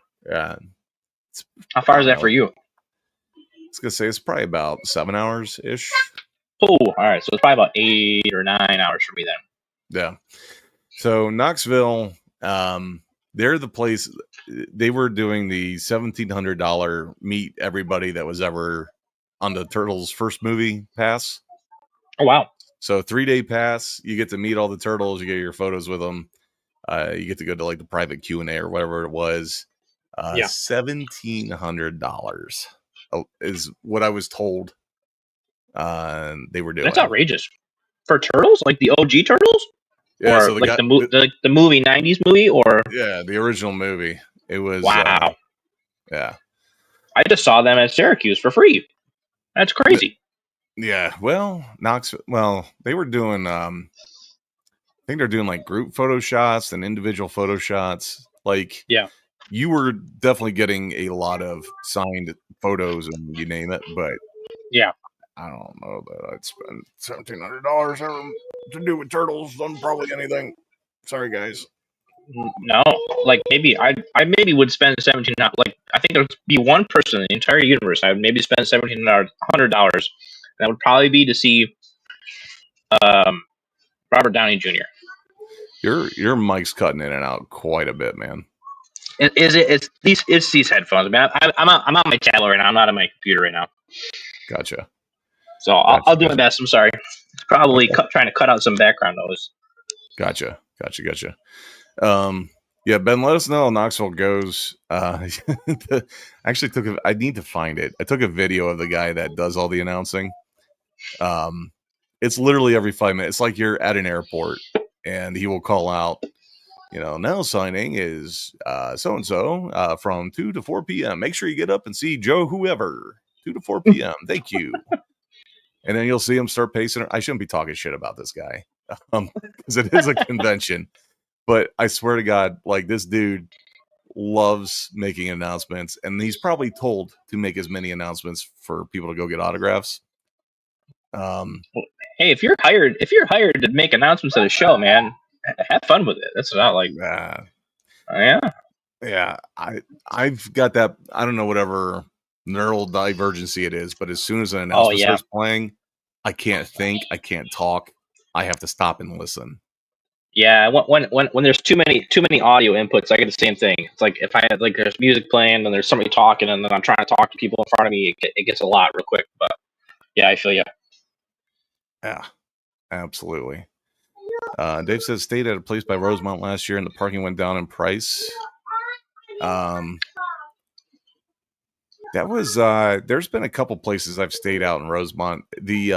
how far is that for you? I was gonna say it's probably about 7 hours ish. Oh, all right. So it's probably about 8 or 9 hours for me then. Yeah. So Knoxville, they're the place. They were doing the $1,700 meet everybody that was ever on the Turtles first movie pass. Oh wow! So 3-day pass, you get to meet all the turtles. You get your photos with them. You get to go to like the private Q&A or whatever it was. $1,700 is what I was told. They were doing. That's outrageous for turtles, like the OG turtles. Yeah, or so like the movie 90s movie, or the original movie. It was wow. Yeah, I just saw them at Syracuse for free. That's crazy. Yeah, well, Knoxville. Well, they were doing. I think they're doing like group photo shots and individual photo shots. Like, yeah, you were definitely getting a lot of signed photos and you name it, but yeah, I don't know that I'd spend $1,700 to do with turtles on probably anything. Sorry, guys. No, like maybe I maybe would spend $1,700. Like, I think there would be one person in the entire universe I would maybe spend $1,700. That would probably be to see Robert Downey Jr. Your mic's cutting in and out quite a bit, man. It's these headphones, man. I'm on my tablet right now. I'm not on my computer right now. Gotcha. So I'll do my best. I'm sorry. It's probably trying to cut out some background noise. Gotcha. Yeah, Ben, let us know how Knoxville goes. I actually I need to find it. I took a video of the guy that does all the announcing. It's literally every 5 minutes. It's like you're at an airport and he will call out, now signing is so and so from 2 to 4 p.m. Make sure you get up and see Joe whoever 2 to 4 p.m. Thank you. And then you'll see him start pacing. I shouldn't be talking shit about this guy because it is a convention. But I swear to God, like this dude loves making announcements, and he's probably told to make as many announcements for people to go get autographs. Hey, if you're hired to make announcements at a show, man, have fun with it. That's not like, yeah. Yeah, I've got that. I don't know whatever neural divergency it is, but as soon as an announcement starts playing, I can't think, I can't talk, I have to stop and listen. Yeah, when there's too many audio inputs, I get the same thing. It's like if I had like there's music playing and there's somebody talking, and then I'm trying to talk to people in front of me, it gets a lot real quick. But yeah, I feel you. Yeah, absolutely. Dave says stayed at a place by Rosemont last year, and the parking went down in price. That was there's been a couple places I've stayed out in Rosemont. The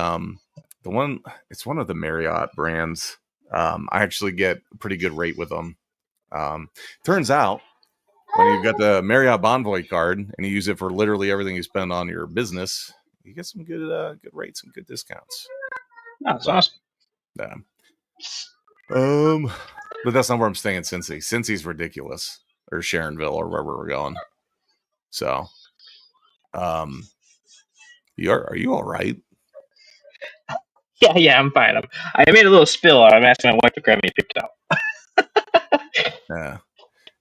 one, it's one of the Marriott brands. I actually get a pretty good rate with them. Turns out when you've got the Marriott Bonvoy card and you use it for literally everything you spend on your business, you get some good rates and good discounts. That's awesome. Yeah. But that's not where I'm staying in Cincy. Cincy's ridiculous, or Sharonville, or wherever we're going. So, are you all right? Yeah, I'm fine. I made a little spill. I'm asking my wife to grab me a picked out. Yeah.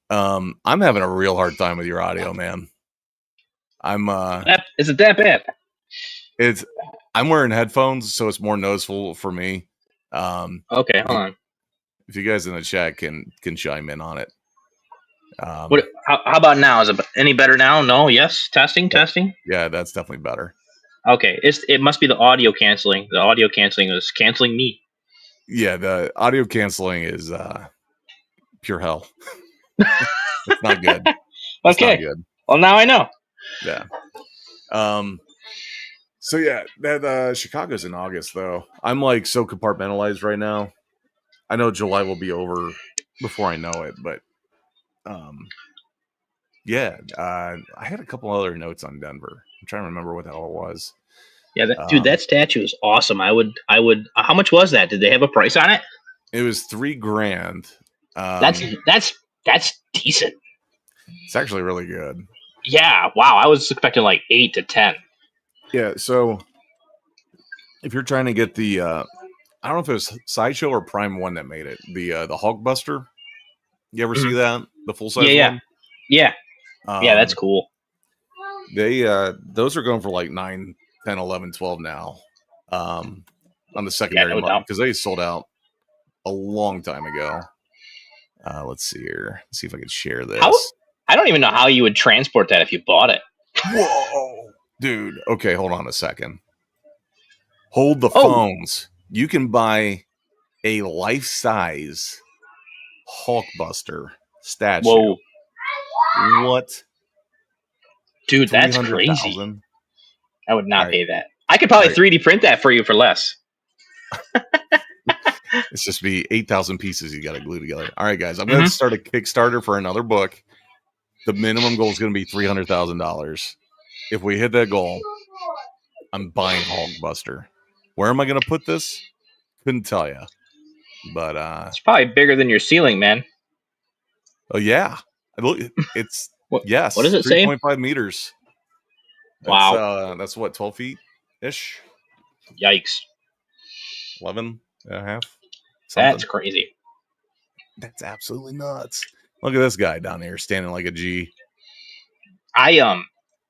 I'm having a real hard time with your audio, man. Is it that bad? I'm wearing headphones, so it's more noticeable for me. Okay, hold on. If you guys in the chat can chime in on it. How about now? Is it any better now? No? Yes? Testing? Yeah, that's definitely better. Okay, it must be the audio canceling. The audio canceling is canceling me. Yeah, the audio canceling is pure hell. It's not good. It's okay. not good. Well, now I know. Yeah. So yeah, that Chicago's in August though. I'm like so compartmentalized right now. I know July will be over before I know it, but yeah, I had a couple other notes on Denver. I'm trying to remember what the hell it was. Yeah, dude, that statue is awesome. I would. How much was that? Did they have a price on it? It was $3,000. That's decent. It's actually really good. Yeah. Wow. I was expecting like 8 to 10. Yeah. So if you're trying to get the, I don't know if it was Sideshow or Prime One that made it. The Hulkbuster. You ever see that? The full size one? Yeah. Yeah, that's cool. They those are going for like 9, 10, 11, 12 now. On the secondary market because they sold out a long time ago. Let's see here. Let's see if I can share this. I don't even know how you would transport that if you bought it. Whoa, dude. Okay, hold on a second. Hold the phones. You can buy a life-size Hulkbuster statue. Whoa. What? Dude, that's crazy. 000? I would not pay that. I could probably 3D print that for you for less. It's just be 8,000 pieces you got to glue together. All right, guys. I'm going to start a Kickstarter for another book. The minimum goal is going to be $300,000. If we hit that goal, I'm buying Hulkbuster. Where am I going to put this? Couldn't tell you. But it's probably bigger than your ceiling, man. Oh yeah, it's yes. What does it say? 3.5 meters. Wow. That's what, 12 feet ish. Yikes. 11 and a half. Something. That's crazy. That's absolutely nuts. Look at this guy down here standing like a G.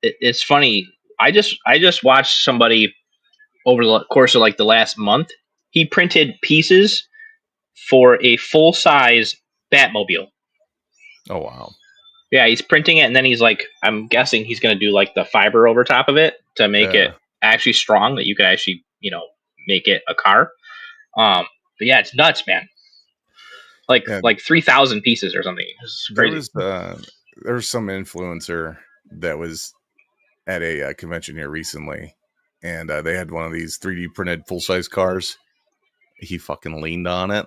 It's funny. I just watched somebody over the course of like the last month. He printed pieces for a full size Batmobile. Oh wow. Yeah, he's printing it, and then he's like, I'm guessing he's going to do like the fiber over top of it to make it actually strong that you could actually, make it a car. But yeah, it's nuts, man. like Yeah, 3,000 pieces or something. It's there crazy. was some influencer that was at a convention here recently, and they had one of these 3D printed full size cars. He fucking leaned on it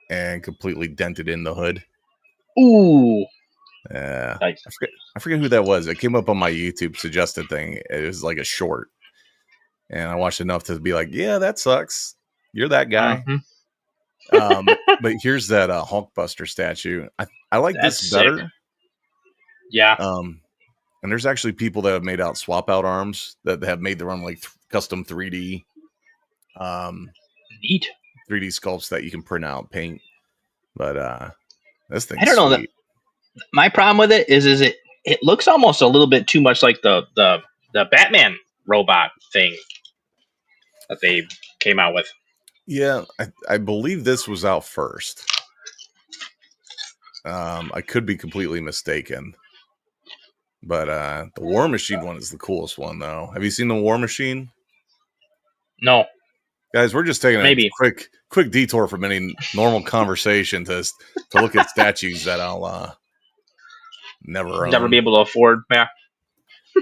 and completely dented in the hood. Ooh, nice. I forget who that was. It came up on my YouTube suggested thing. It was like a short, and I watched enough to be like, yeah, that sucks. You're that guy. Mm-hmm. But here's that Hulkbuster statue. I like this That's sick. better. Yeah. And there's actually people that have made out swap out arms that have made their own like custom 3D Neat. 3D sculpts that you can print out, paint. But this I thing's don't know that sweet. my problem with it is it looks almost a little bit too much like the Batman robot thing that they came out with. Yeah, I believe this was out first. I could be completely mistaken. But the War Machine one is the coolest one, though. Have you seen the War Machine? No, Guys, we're just taking a maybe. quick detour from any normal conversation to look at statues that I'll never Never be own. able to afford. Yeah.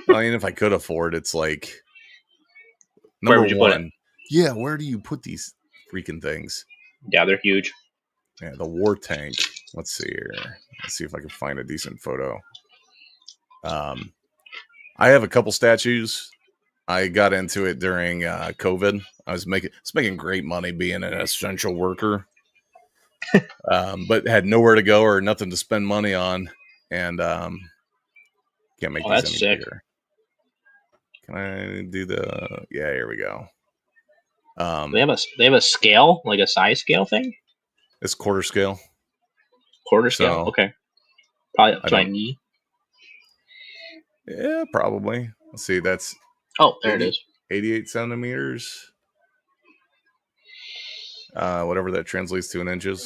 I mean, if I could afford, it's like Where number would you put it? one. Yeah, where do you put these freaking things? Yeah, they're huge. Yeah, the war tank. Let's see here. Let's see if I can find a decent photo. I have a couple statues. I got into it during COVID. I was making great money being an essential worker, but had nowhere to go or nothing to spend money on, and can't make Oh, these that's any sick. bigger. Can I do the? Yeah, here we go. They have a scale, like a size scale thing. It's quarter scale. Quarter scale. So Okay. Probably up I to my don't. knee. Yeah, probably. Let's see. That's Oh, there it 80, is. 88 centimeters. Whatever that translates to in inches.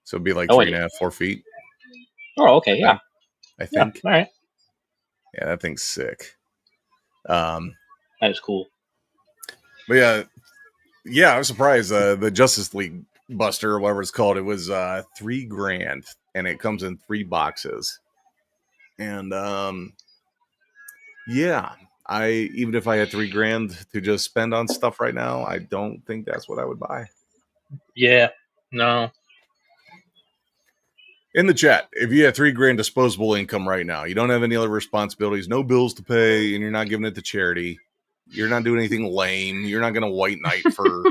So it'd be like Oh, 3.5, 4 feet. oh, okay. Yeah. I Yeah. think. All right. Yeah, that thing's sick. That is cool. But yeah, I was surprised. The Justice League Buster, or whatever it's called, it was $3,000, and it comes in 3 boxes. And yeah, even if I had $3,000 to just spend on stuff right now, I don't think that's what I would buy. Yeah. No. In the chat, if you have $3,000 disposable income right now, you don't have any other responsibilities, no bills to pay, and you're not giving it to charity. You're not doing anything lame. You're not going to white knight for,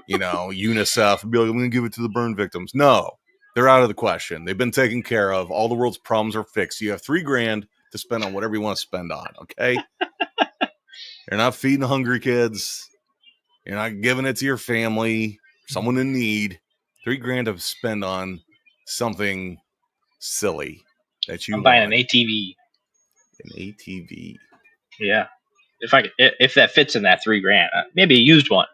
UNICEF and be like, I'm going to give it to the burn victims. No, they're out of the question. They've been taken care of. All the world's problems are fixed. You have $3,000 to spend on whatever you want to spend on. Okay. You're not feeding hungry kids. You're not giving it to your family, someone in need. $3,000 to spend on something silly that you I'm buying an want. ATV. An ATV. Yeah. If that fits in that $3,000, maybe a used one.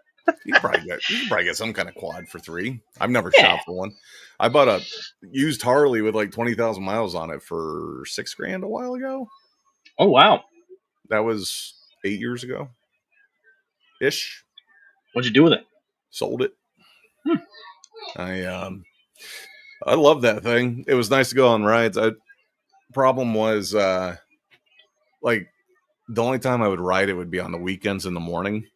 You can probably get some kind of quad for $3,000. I've never Yeah. shopped for one. I bought a used Harley with like 20,000 miles on it for $6,000 a while ago. Oh wow. That was 8 years ago. Ish. What'd you do with it? Sold it. I love that thing. It was nice to go on rides. Problem was like the only time I would ride it would be on the weekends in the morning,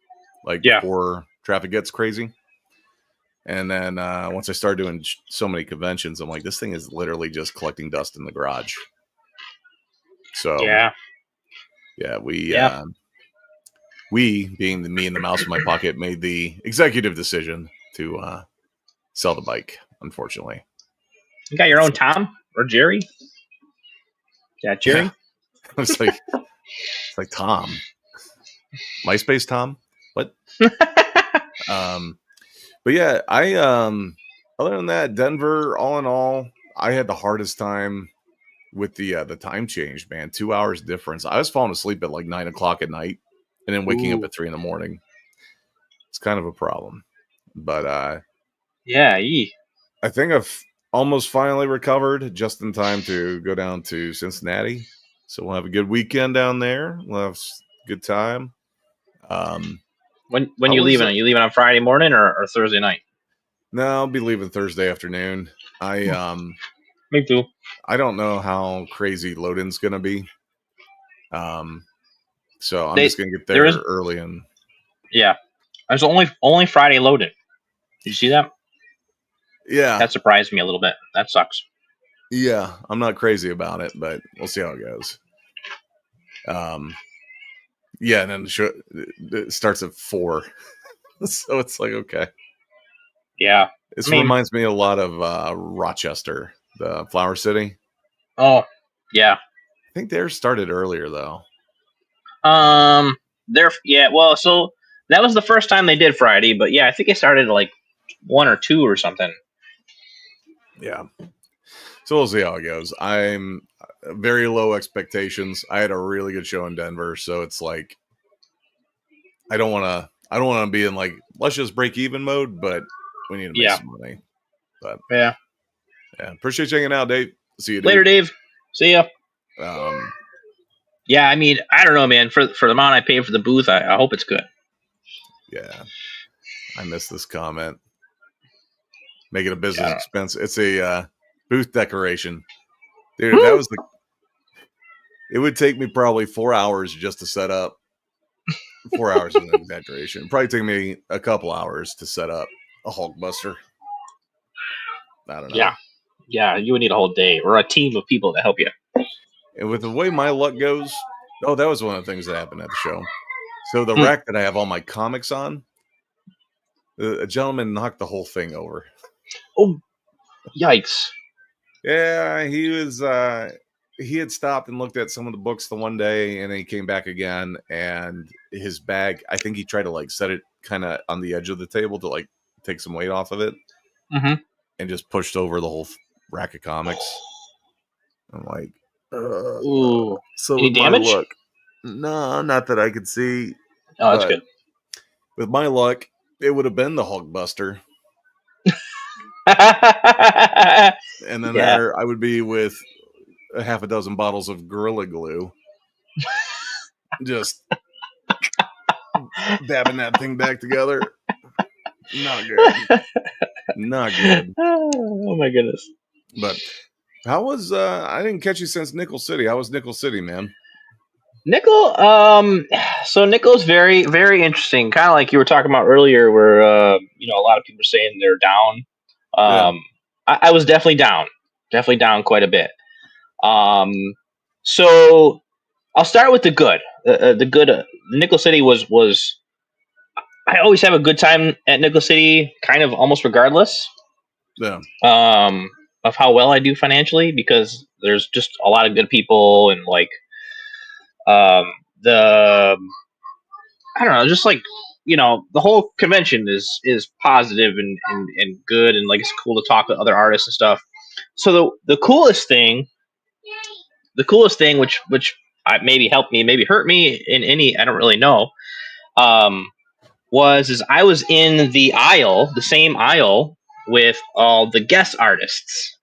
like before traffic gets crazy. And then once I started doing so many conventions, I'm like, this thing is literally just collecting dust in the garage. So we being me and the mouse in my pocket made the executive decision to sell the bike. Unfortunately, you got your own Tom or Jerry? Yeah, Jerry. Yeah. It's like Tom, MySpace Tom. What? But yeah, I other than that, Denver, all in all, I had the hardest time with the time change, man. 2 hours difference. I was falling asleep at like 9 o'clock at night and then waking up at 3 a.m. It's kind of a problem. But I think I've almost finally recovered just in time to go down to Cincinnati. So we'll have a good weekend down there. We'll have a good time. When you leaving? Are you leaving on Friday morning or Thursday night? No, I'll be leaving Thursday afternoon. Me too. I don't know how crazy load-in's gonna be. So I'm just gonna get There there is early and yeah. There's only Friday loaded. Did you see that? yeah, That surprised me a little bit. That sucks. yeah. I'm not crazy about it, but we'll see how it goes. Yeah, and then the show it starts at 4, so it's like okay. Yeah. This I mean, reminds me a lot of Rochester, the Flower City. oh yeah. I think theirs started earlier though. They're yeah. Well, so that was the first time they did Friday, but yeah, I think it started like 1 or 2 or something. Yeah. So we'll see how it goes. I'm very low expectations. I had a really good show in Denver, so it's like I don't want to be in like let's just break even mode, but we need to make Yeah. some money. But Yeah. yeah, appreciate you hanging out, Dave. See you, Later, dude. Dave. See ya. Um, Yeah, I mean, I don't know, man. For the amount I paid for the booth, I hope it's good. yeah, I missed this comment. Make it a Yeah, I business don't expense. It's a booth decoration, dude. That know. was the. It would take me probably 4 hours just to set up. 4 hours is an exaggeration. Probably take me a couple hours to set up a Hulkbuster. I don't know. Yeah. Yeah, you would need a whole day or a team of people to help you. And with the way my luck goes, oh, that was one of the things that happened at the show. So the Hmm. rack that I have all my comics on, a gentleman knocked the whole thing over. Oh, yikes. Yeah, he had stopped and looked at some of the books the one day, and then he came back again, and his bag, I think he tried to like set it kind of on the edge of the table to like take some weight off of it, Mm-hmm. and just pushed over the whole rack of comics. I'm like, Ooh. so Any with my damage? luck, no, not that I could see, Oh, that's but good. with my luck, it would have been the Hulkbuster, and then Yeah. there I would be with a half a dozen bottles of Gorilla Glue, just dabbing that thing back together. Not good. Not good. Oh my goodness. But how was I didn't catch you since Nickel City. How was Nickel City, man? Nickel, so Nickel's very, very interesting. Kind of like you were talking about earlier, where a lot of people are saying they're down. Yeah. I was definitely down quite a bit. Um, so I'll start with the good. The good. Nickel City was. I always have a good time at Nickel City, kind of almost regardless Yeah. of how well I do financially, because there's just a lot of good people and like um, the I don't know, just like the whole convention is positive and good, and like it's cool to talk to other artists and stuff. So the coolest thing, which maybe helped me, maybe hurt me in any, I don't really know. Um, is I was in the same aisle with all the guest artists.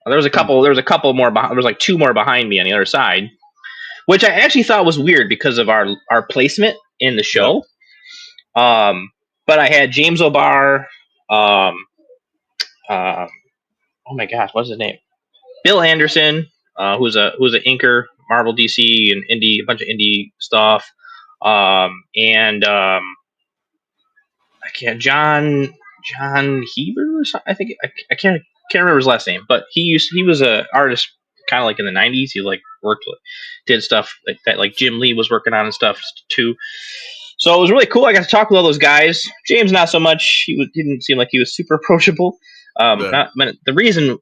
There was a Hmm. couple. There was a couple more. There was like 2 more behind me on the other side, which I actually thought was weird because of our placement in the Yeah. show. But I had James O'Barr. Um, uh, oh my gosh, what's his name? Bill Anderson, who's an inker, Marvel, DC, and indie, a bunch of indie stuff. And I can't John Heber or something. I think I can't remember his last name, but he was a artist kind of like in the '90s. He like did stuff like that, like Jim Lee was working on and stuff too. So it was really cool. I got to talk with all those guys. James, not so much. He didn't seem like he was super approachable. Yeah. Not but the reason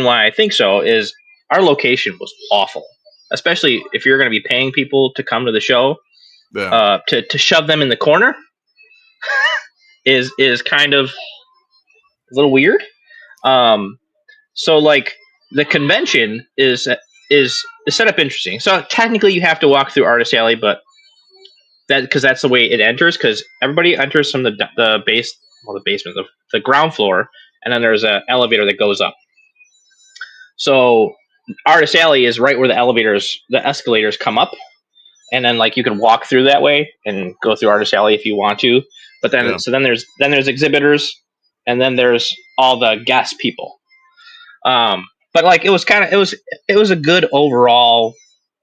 why I think so is our location was awful, especially if you're going to be paying people to come to the show. Yeah. To shove them in the corner is kind of a little weird. Um, so like the convention is set up interesting. So technically you have to walk through Artist Alley, but because that's the way it enters. Because everybody enters from the base, well, the basement, the ground floor, and then there's an elevator that goes up. So Artist Alley is right where the escalators come up, and then like you can walk through that way and go through Artist Alley if you want to. But then Yeah. so then there's exhibitors, and then there's all the guest people. But like it was a good overall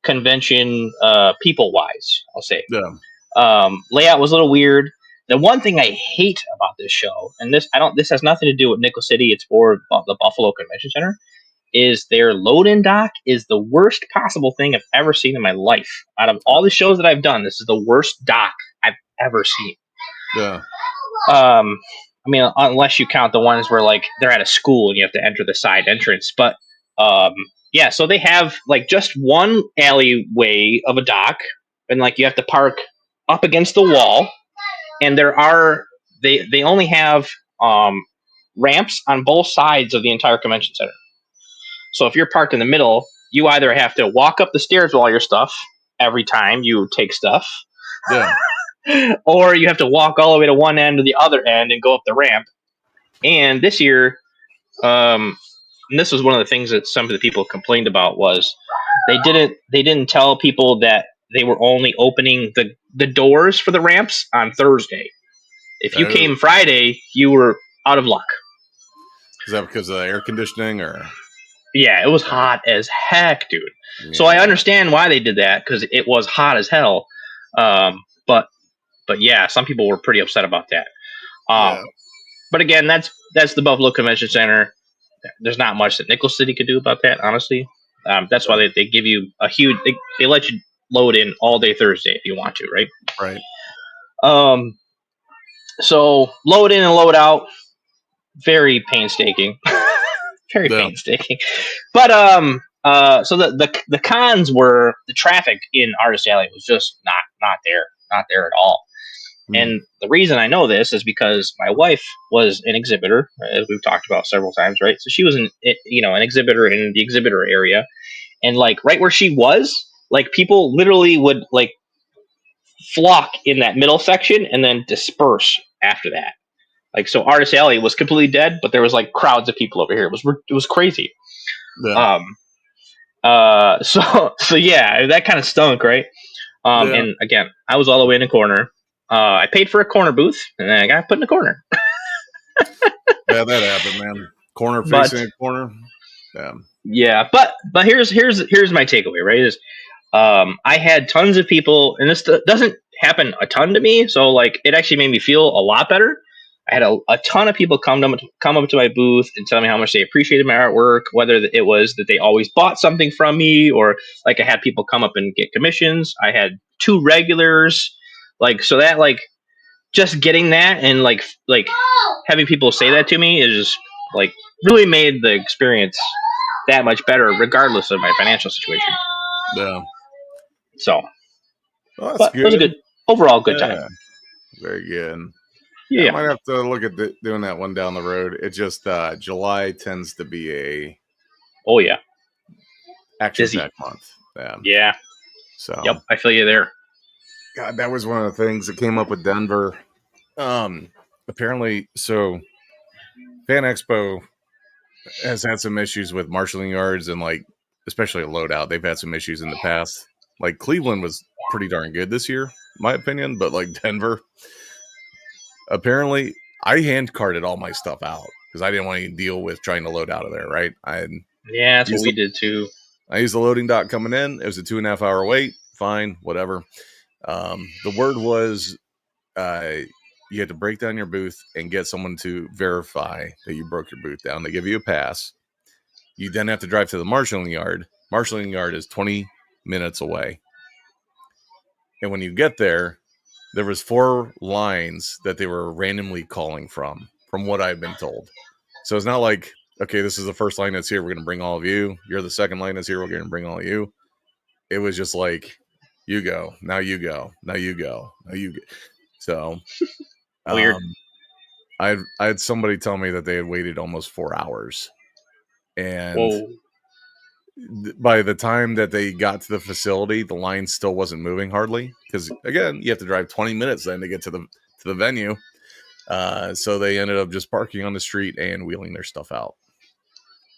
convention, people wise, I'll say. Yeah. Layout was a little weird. The one thing I hate about this show, and this has nothing to do with Nickel City, it's for the Buffalo Convention Center, is their load-in dock is the worst possible thing I've ever seen in my life. Out of all the shows that I've done, this is the worst dock I've ever seen. Yeah. I mean, unless you count the ones where like they're at a school and you have to enter the side entrance, but yeah, so they have like just one alleyway of a dock, and like you have to park up against the wall, and they only have ramps on both sides of the entire convention center. So if you're parked in the middle, you either have to walk up the stairs with all your stuff every time you take stuff, Yeah. or you have to walk all the way to one end or the other end and go up the ramp. And this year, and this was one of the things that some of the people complained about was they didn't tell people that they were only opening the doors for the ramps on Thursday. If you Oh. came Friday, you were out of luck. Is that because of the air conditioning or? Yeah, it was hot as heck, dude. Yeah. So I understand why they did that because it was hot as hell. But yeah, some people were pretty upset about that. Yeah. But again, that's the Buffalo Convention Center. There's not much that Nickel City could do about that, honestly. That's why they give you a huge. They let you load in all day Thursday if you want to, right? Right. So load in and load out, very painstaking, very Yeah. painstaking. But so the cons were the traffic in Artist Alley was just not there at all. And the reason I know this is because my wife was an exhibitor, as we've talked about several times, right? So she was an exhibitor in the exhibitor area, and like right where she was, like people literally would like flock in that middle section and then disperse after that. Like so, Artist Alley was completely dead, but there was like crowds of people over here. It was crazy. Yeah. So yeah, that kind of stunk, right? Yeah. And again, I was all the way in the corner. I paid for a corner booth, and then I got put in the corner. Yeah, that happened, man. Corner facing a corner. Yeah. Yeah, but here's my takeaway, right? Is I had tons of people, and this doesn't happen a ton to me, so like it actually made me feel a lot better. I had a ton of people come up to my booth and tell me how much they appreciated my artwork, whether it was that they always bought something from me, or like I had people come up and get commissions. I had 2 regulars, like so that like just getting that and like having people say that to me is like really made the experience that much better, regardless of my financial situation. Yeah. So, well, that's but good. It was a good overall good time. Very good. Yeah. I might have to look at doing that one down the road. It just July tends to be a action-packed month. Yeah. So yep, I feel you there. God, that was one of the things that came up with Denver. Apparently, so Fan Expo has had some issues with marshalling yards and like especially a loadout. They've had some issues in the past. Like Cleveland was pretty darn good this year, my opinion, but like Denver, apparently I hand carted all my stuff out because I didn't want to deal with trying to load out of there, right? Yeah, that's what we did too. I used the loading dock coming in. It was a 2.5 hour wait. Fine, whatever. The word was you had to break down your booth and get someone to verify that you broke your booth down. They give you a pass. You then have to drive to the marshalling yard. Marshalling yard is 20 minutes away. And when you get there, there was 4 lines that they were randomly calling from what I've been told. So it's not like, okay, this is the first line that's here. We're going to bring all of you. You're the second line that's here. We're going to bring all of you. It was just like, you go. Now you go. Now you go. Now you go. So weird. I had somebody tell me that they had waited almost 4 hours. And by the time that they got to the facility, the line still wasn't moving hardly. Because again, you have to drive 20 minutes then to get to the venue. So they ended up just parking on the street and wheeling their stuff out.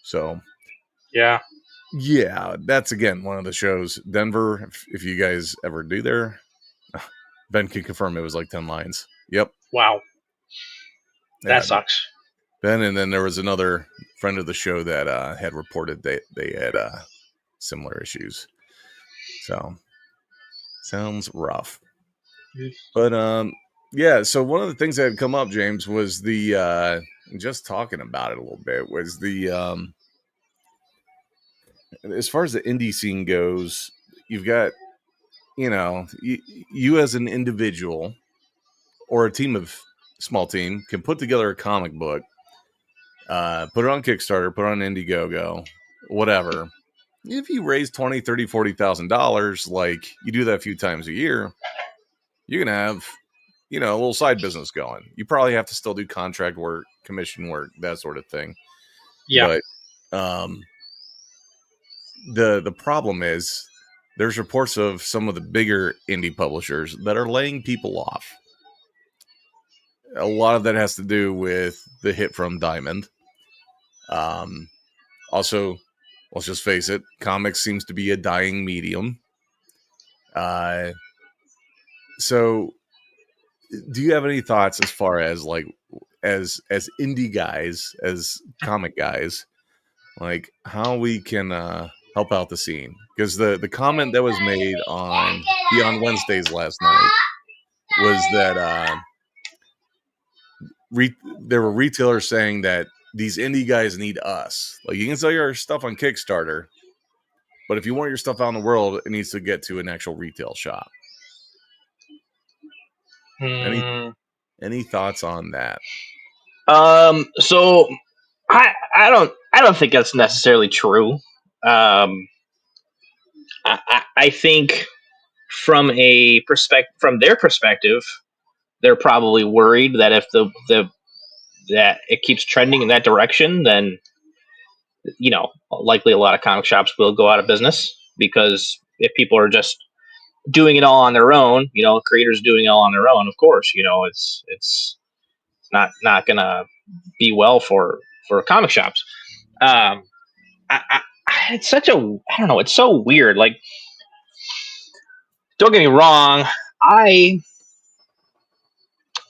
So yeah, that's again one of the shows. Denver, if you guys ever do there, Ben can confirm it was like 10 lines. Yep. Wow. That sucks. Ben, and then there was another friend of the show that had reported they had similar issues. So sounds rough. But yeah. So one of the things that had come up, James, was the just talking about it a little bit was the as far as the indie scene goes, you've got you as an individual or a small team can put together a comic book, put it on Kickstarter, put it on Indiegogo, whatever. If you raise $20,000, $30,000, $40,000, like you do that a few times a year, you're gonna have a little side business going. You probably have to still do contract work, commission work, that sort of thing. Yeah. But the problem is there's reports of some of the bigger indie publishers that are laying people off. A lot of that has to do with the hit from Diamond. Also, let's just face it, comics seems to be a dying medium. So do you have any thoughts as far as like as indie guys, as comic guys, like how we can help out the scene? Because the comment that was made on Beyond Wednesdays last night was that there were retailers saying that these indie guys need us. Like, you can sell your stuff on Kickstarter, but if you want your stuff out in the world, it needs to get to an actual retail shop. Any thoughts on that? So I don't think that's necessarily true. I think from their perspective, they're probably worried that if that it keeps trending in that direction, then likely a lot of comic shops will go out of business, because if people are just doing it all on their own, creators doing it all on their own, of course, it's not gonna be well for comic shops. I, it's such a I don't know. It's so weird. Like, don't get me wrong.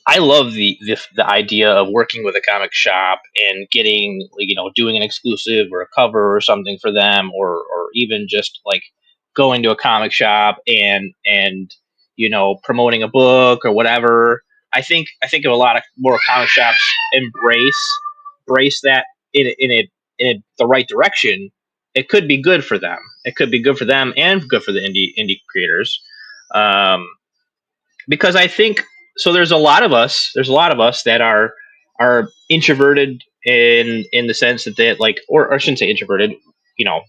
I love the idea of working with a comic shop and getting, doing an exclusive or a cover or something for them, or even just like going to a comic shop and promoting a book or whatever. I think of a lot of more comic shops embrace that in the right direction. It could be good for them. It could be good for them and good for the indie creators. Because I think so. There's a lot of us. There's a lot of us that are introverted in the sense that they like, or I shouldn't say introverted.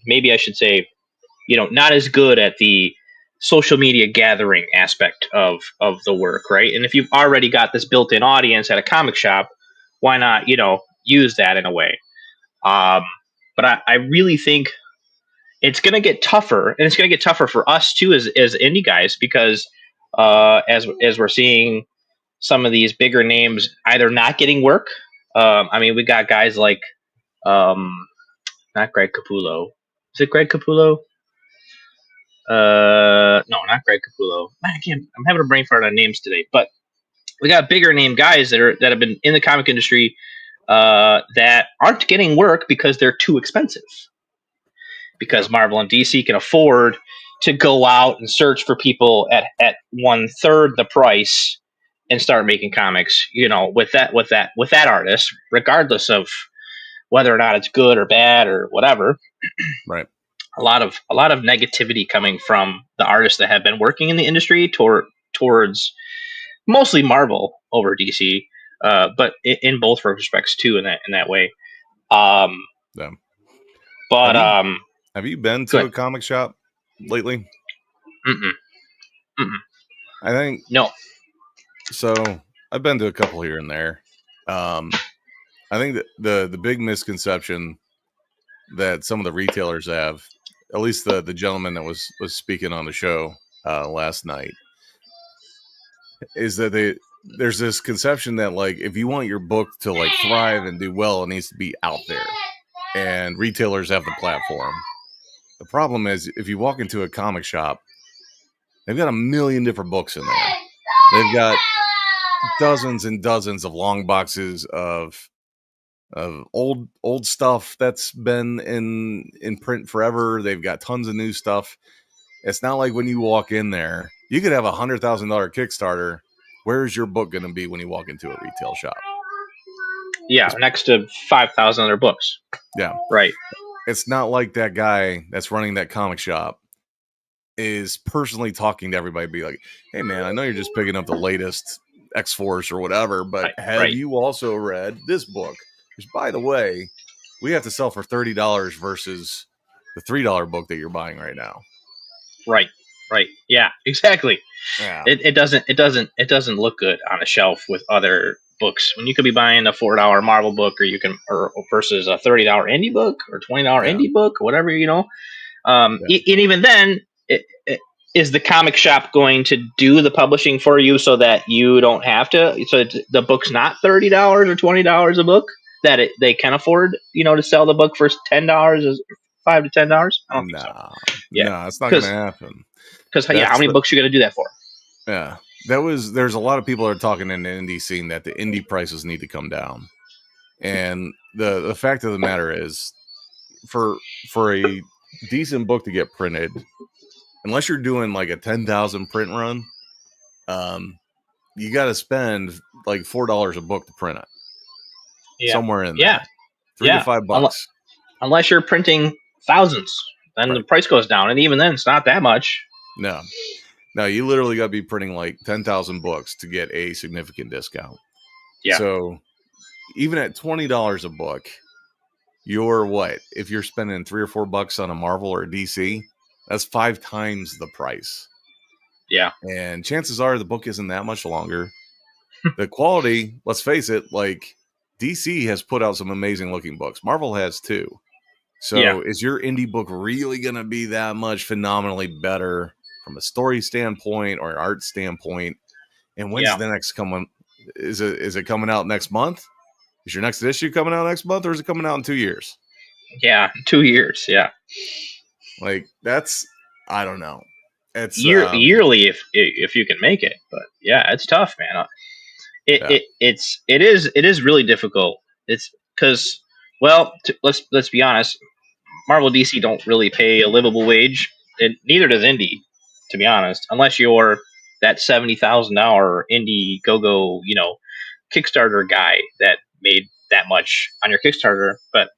Maybe I should say, not as good at the social media gathering aspect of the work, right? And if you've already got this built-in audience at a comic shop, why not, use that in a way? But I really think it's going to get tougher, and it's going to get tougher for us too as indie guys, because as we're seeing some of these bigger names either not getting work. I mean, we got guys like not Greg Capullo. Is it Greg Capullo? No, not Greg Capullo. Man, I can't. I'm having a brain fart on names today, but we got bigger name guys that have been in the comic industry that aren't getting work because they're too expensive. Because Marvel and DC can afford to go out and search for people at 1/3 the price and start making comics, with that artist, regardless of whether or not it's good or bad or whatever. Right. A lot of negativity coming from the artists that have been working in the industry towards mostly Marvel over DC, but in both respects too, in that way. Yeah. But have you been to a comic shop lately? I think no. So I've been to a couple here and there. I think that the big misconception that some of the retailers have, at least the gentleman that was speaking on the show last night, is that there's this conception that, like, if you want your book to like thrive and do well, it needs to be out there, and retailers have the platform. The problem is, if you walk into a comic shop, they've got a million different books in there. They've got dozens and dozens of long boxes of of old stuff that's been in print forever. They've got tons of new stuff. It's not like when you walk in there, you could have $100,000 Kickstarter. Where's your book going to be when you walk into a retail shop? Yeah, next to 5,000 other books. Yeah. Right. It's not like that guy that's running that comic shop is personally talking to everybody, be like, hey, man, I know you're just picking up the latest X-Force or whatever, but have you also read this book? Which, by the way, we have to sell for $30 versus the $3 book that you're buying right now. Right. Yeah, exactly. Yeah. It doesn't look good on a shelf with other books when you could be buying a $4 Marvel book, or versus a $30 indie book or $20 indie book, or whatever, and even then, is the comic shop going to do the publishing for you so that you don't have to? So the book's not $30 or $20 a book, that they can afford, to sell the book for $10, $5 to $10. I don't think so. Yeah, no, it's not going to happen. Because how many books are you going to do that for? Yeah, there's a lot of people that are talking in the indie scene that the indie prices need to come down, and the fact of the matter is, for a decent book to get printed, unless you're doing like a 10,000 print run, you got to spend like $4 a book to print it. Somewhere in there, $3 to $5. Unless you're printing thousands, then the price goes down, and even then, it's not that much. No, you literally got to be printing like 10,000 books to get a significant discount. Yeah. So even at $20 a book, you're what? If you're spending $3 or $4 on a Marvel or a DC, that's 5 times the price. Yeah. And chances are the book isn't that much longer. The quality, let's face it, like DC has put out some amazing looking books. Marvel has too. So is your indie book really going to be that much phenomenally better from a story standpoint or an art standpoint? And when's the next coming? Is it coming out next month? Is your next issue coming out next month, or is it coming out in 2 years? Yeah, 2 years. Yeah, like that's, I don't know. It's yearly if you can make it, but yeah, it's tough, man. It is really difficult. It's because, well, let's be honest. Marvel DC don't really pay a livable wage, and neither does indie, to be honest, unless you're that $70,000 indie go Kickstarter guy that made that much on your Kickstarter. But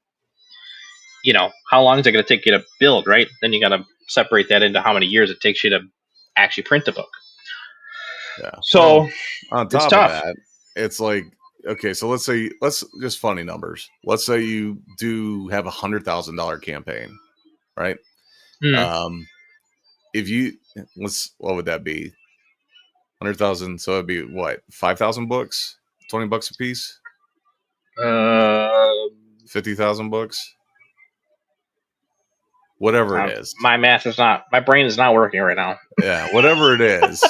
how long is it going to take you to build, right? Then you got to separate that into how many years it takes you to actually print the book. Yeah. So on top of that, it's like, okay, so let's just funny numbers. Let's say you do have $100,000 campaign, right? Mm-hmm. What would that be? 100,000. So it'd be what? 5,000 books, $20 a piece. 50,000 books. Whatever it is. My brain is not working right now. Yeah, whatever it is.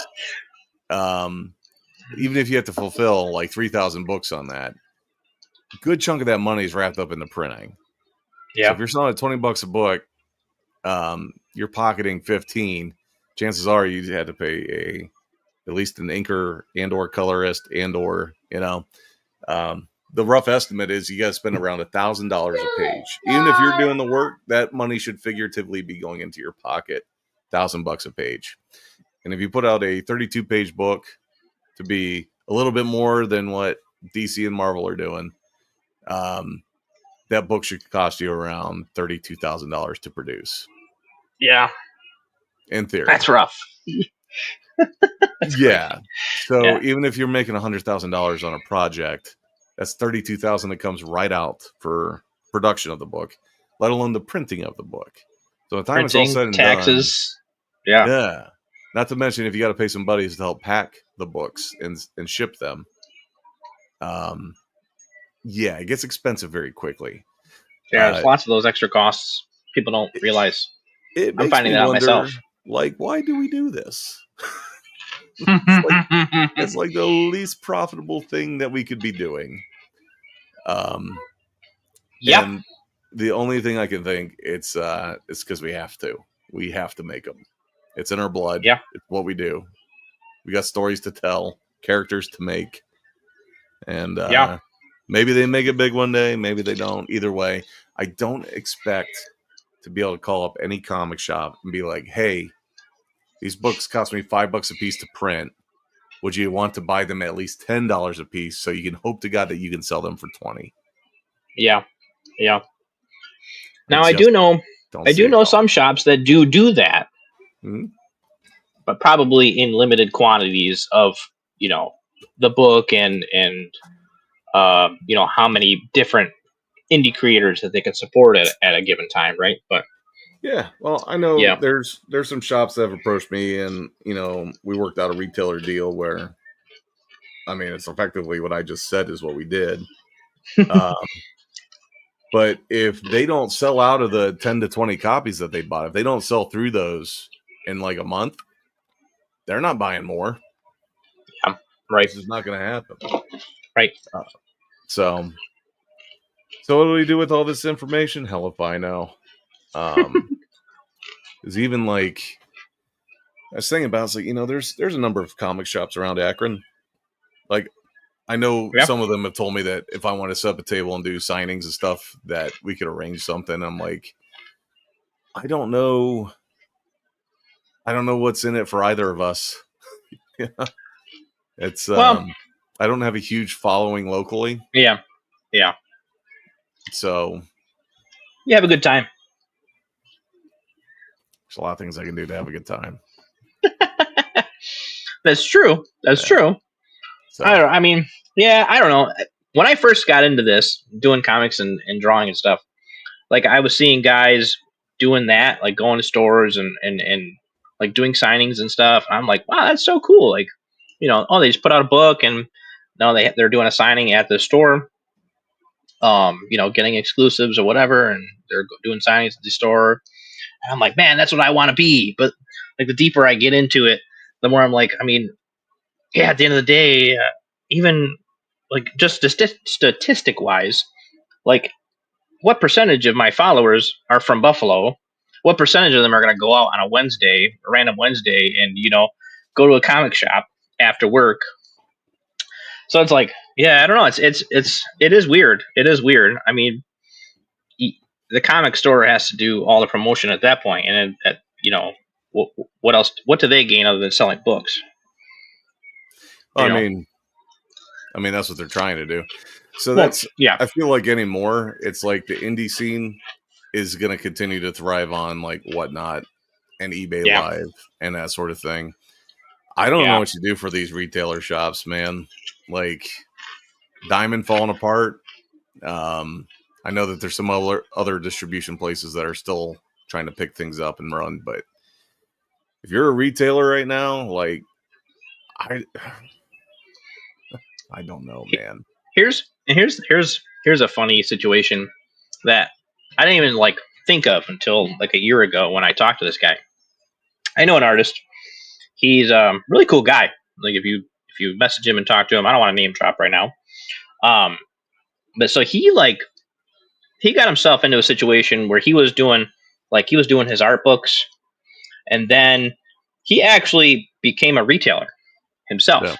Even if you have to fulfill like 3,000 books on that, a good chunk of that money is wrapped up in the printing. Yeah. So if you're selling at $20 a book, you're pocketing 15. Chances are you had to pay at least an inker and or colorist and or the rough estimate is you got to spend around $1,000 a page. Even if you're doing the work, that money should figuratively be going into your pocket. $1,000 a page. And if you put out a 32-page book to be a little bit more than what DC and Marvel are doing, that book should cost you around $32,000 to produce. Yeah. In theory. That's rough. Yeah. So even if you're making $100,000 on a project, that's $32,000 that comes right out for production of the book, let alone the printing of the book. So by the time it's all said and taxes, done, yeah. Not to mention if you got to pay some buddies to help pack the books and ship them. Yeah, it gets expensive very quickly. Yeah, there's lots of those extra costs people don't realize. I'm finding that out myself. Like, why do we do this? It's like the least profitable thing that we could be doing. And the only thing I can think it's because we have to. We have to make them. It's in our blood. Yeah, it's what we do. We got stories to tell, characters to make, and Maybe they make it big one day. Maybe they don't. Either way, I don't expect to be able to call up any comic shop and be like, "Hey, these books cost me $5 a piece to print. Would you want to buy them at least $10 a piece so you can hope to God that you can sell them for 20?" Yeah, yeah. I Now just don't I see do it know going. some shops that do that, Mhm. but probably in limited quantities of you know the book and how many different indie creators that they can support at a given time, right? But Yeah, well, I know yeah, there's some shops that have approached me, and we worked out a retailer deal where, I mean, it's effectively what I just said is what we did. Um, but if they don't sell out of the 10 to 20 copies that they bought, if they don't sell through those in like a month, they're not buying more. yeah, right, This is not going to happen. right. Uh, so, so what do we do with all this information? Hell if I know. Is even like I was thinking about, it's like there's a number of comic shops around Akron. Like I know Yeah. some of them have told me that if I want to set up a table and do signings and stuff, that we could arrange something. I'm like, I don't know. I don't know what's in it for either of us. Yeah. It's Well, I don't have a huge following locally, yeah, yeah. so You have a good time. there's a lot of things I can do to have a good time. That's true. That's Yeah. true. So I mean, yeah, I don't know. When I first got into this, doing comics and drawing and stuff, like I was seeing guys doing that, like going to stores and like doing signings and stuff. And I'm like, wow, that's so cool. Like, they just put out a book and now they're doing a signing at the store. Getting exclusives or whatever, and they're doing signings at the store. And I'm like, man, that's what I want to be. But like the deeper I get into it, the more I'm like, I mean, yeah, at the end of the day, even like just statistic wise, like what percentage of my followers are from Buffalo? What percentage of them are going to go out on a Wednesday, a random Wednesday, and go to a comic shop after work? So it's like, yeah, I don't know. It is weird. It is weird. I mean, the comic store has to do all the promotion at that point, and what, what else? What do they gain other than selling books? I You know, mean, that's what they're trying to do. So well, that's yeah, I feel like anymore, it's like the indie scene is going to continue to thrive on like Whatnot and eBay yeah, Live and that sort of thing. I don't know yeah, what you do for these retailer shops, man. Like Diamond falling apart. Um, I know that there's some other distribution places that are still trying to pick things up and run, but if you're a retailer right now, like I, I don't know, man. Here's a funny situation that I didn't even like think of until like a year ago when I talked to this guy. I know an artist. He's really cool guy. Like if you message him and talk to him, I don't want to name drop right now. Um, but so he got himself into a situation where he was doing his art books, and then he actually became a retailer Yeah, himself.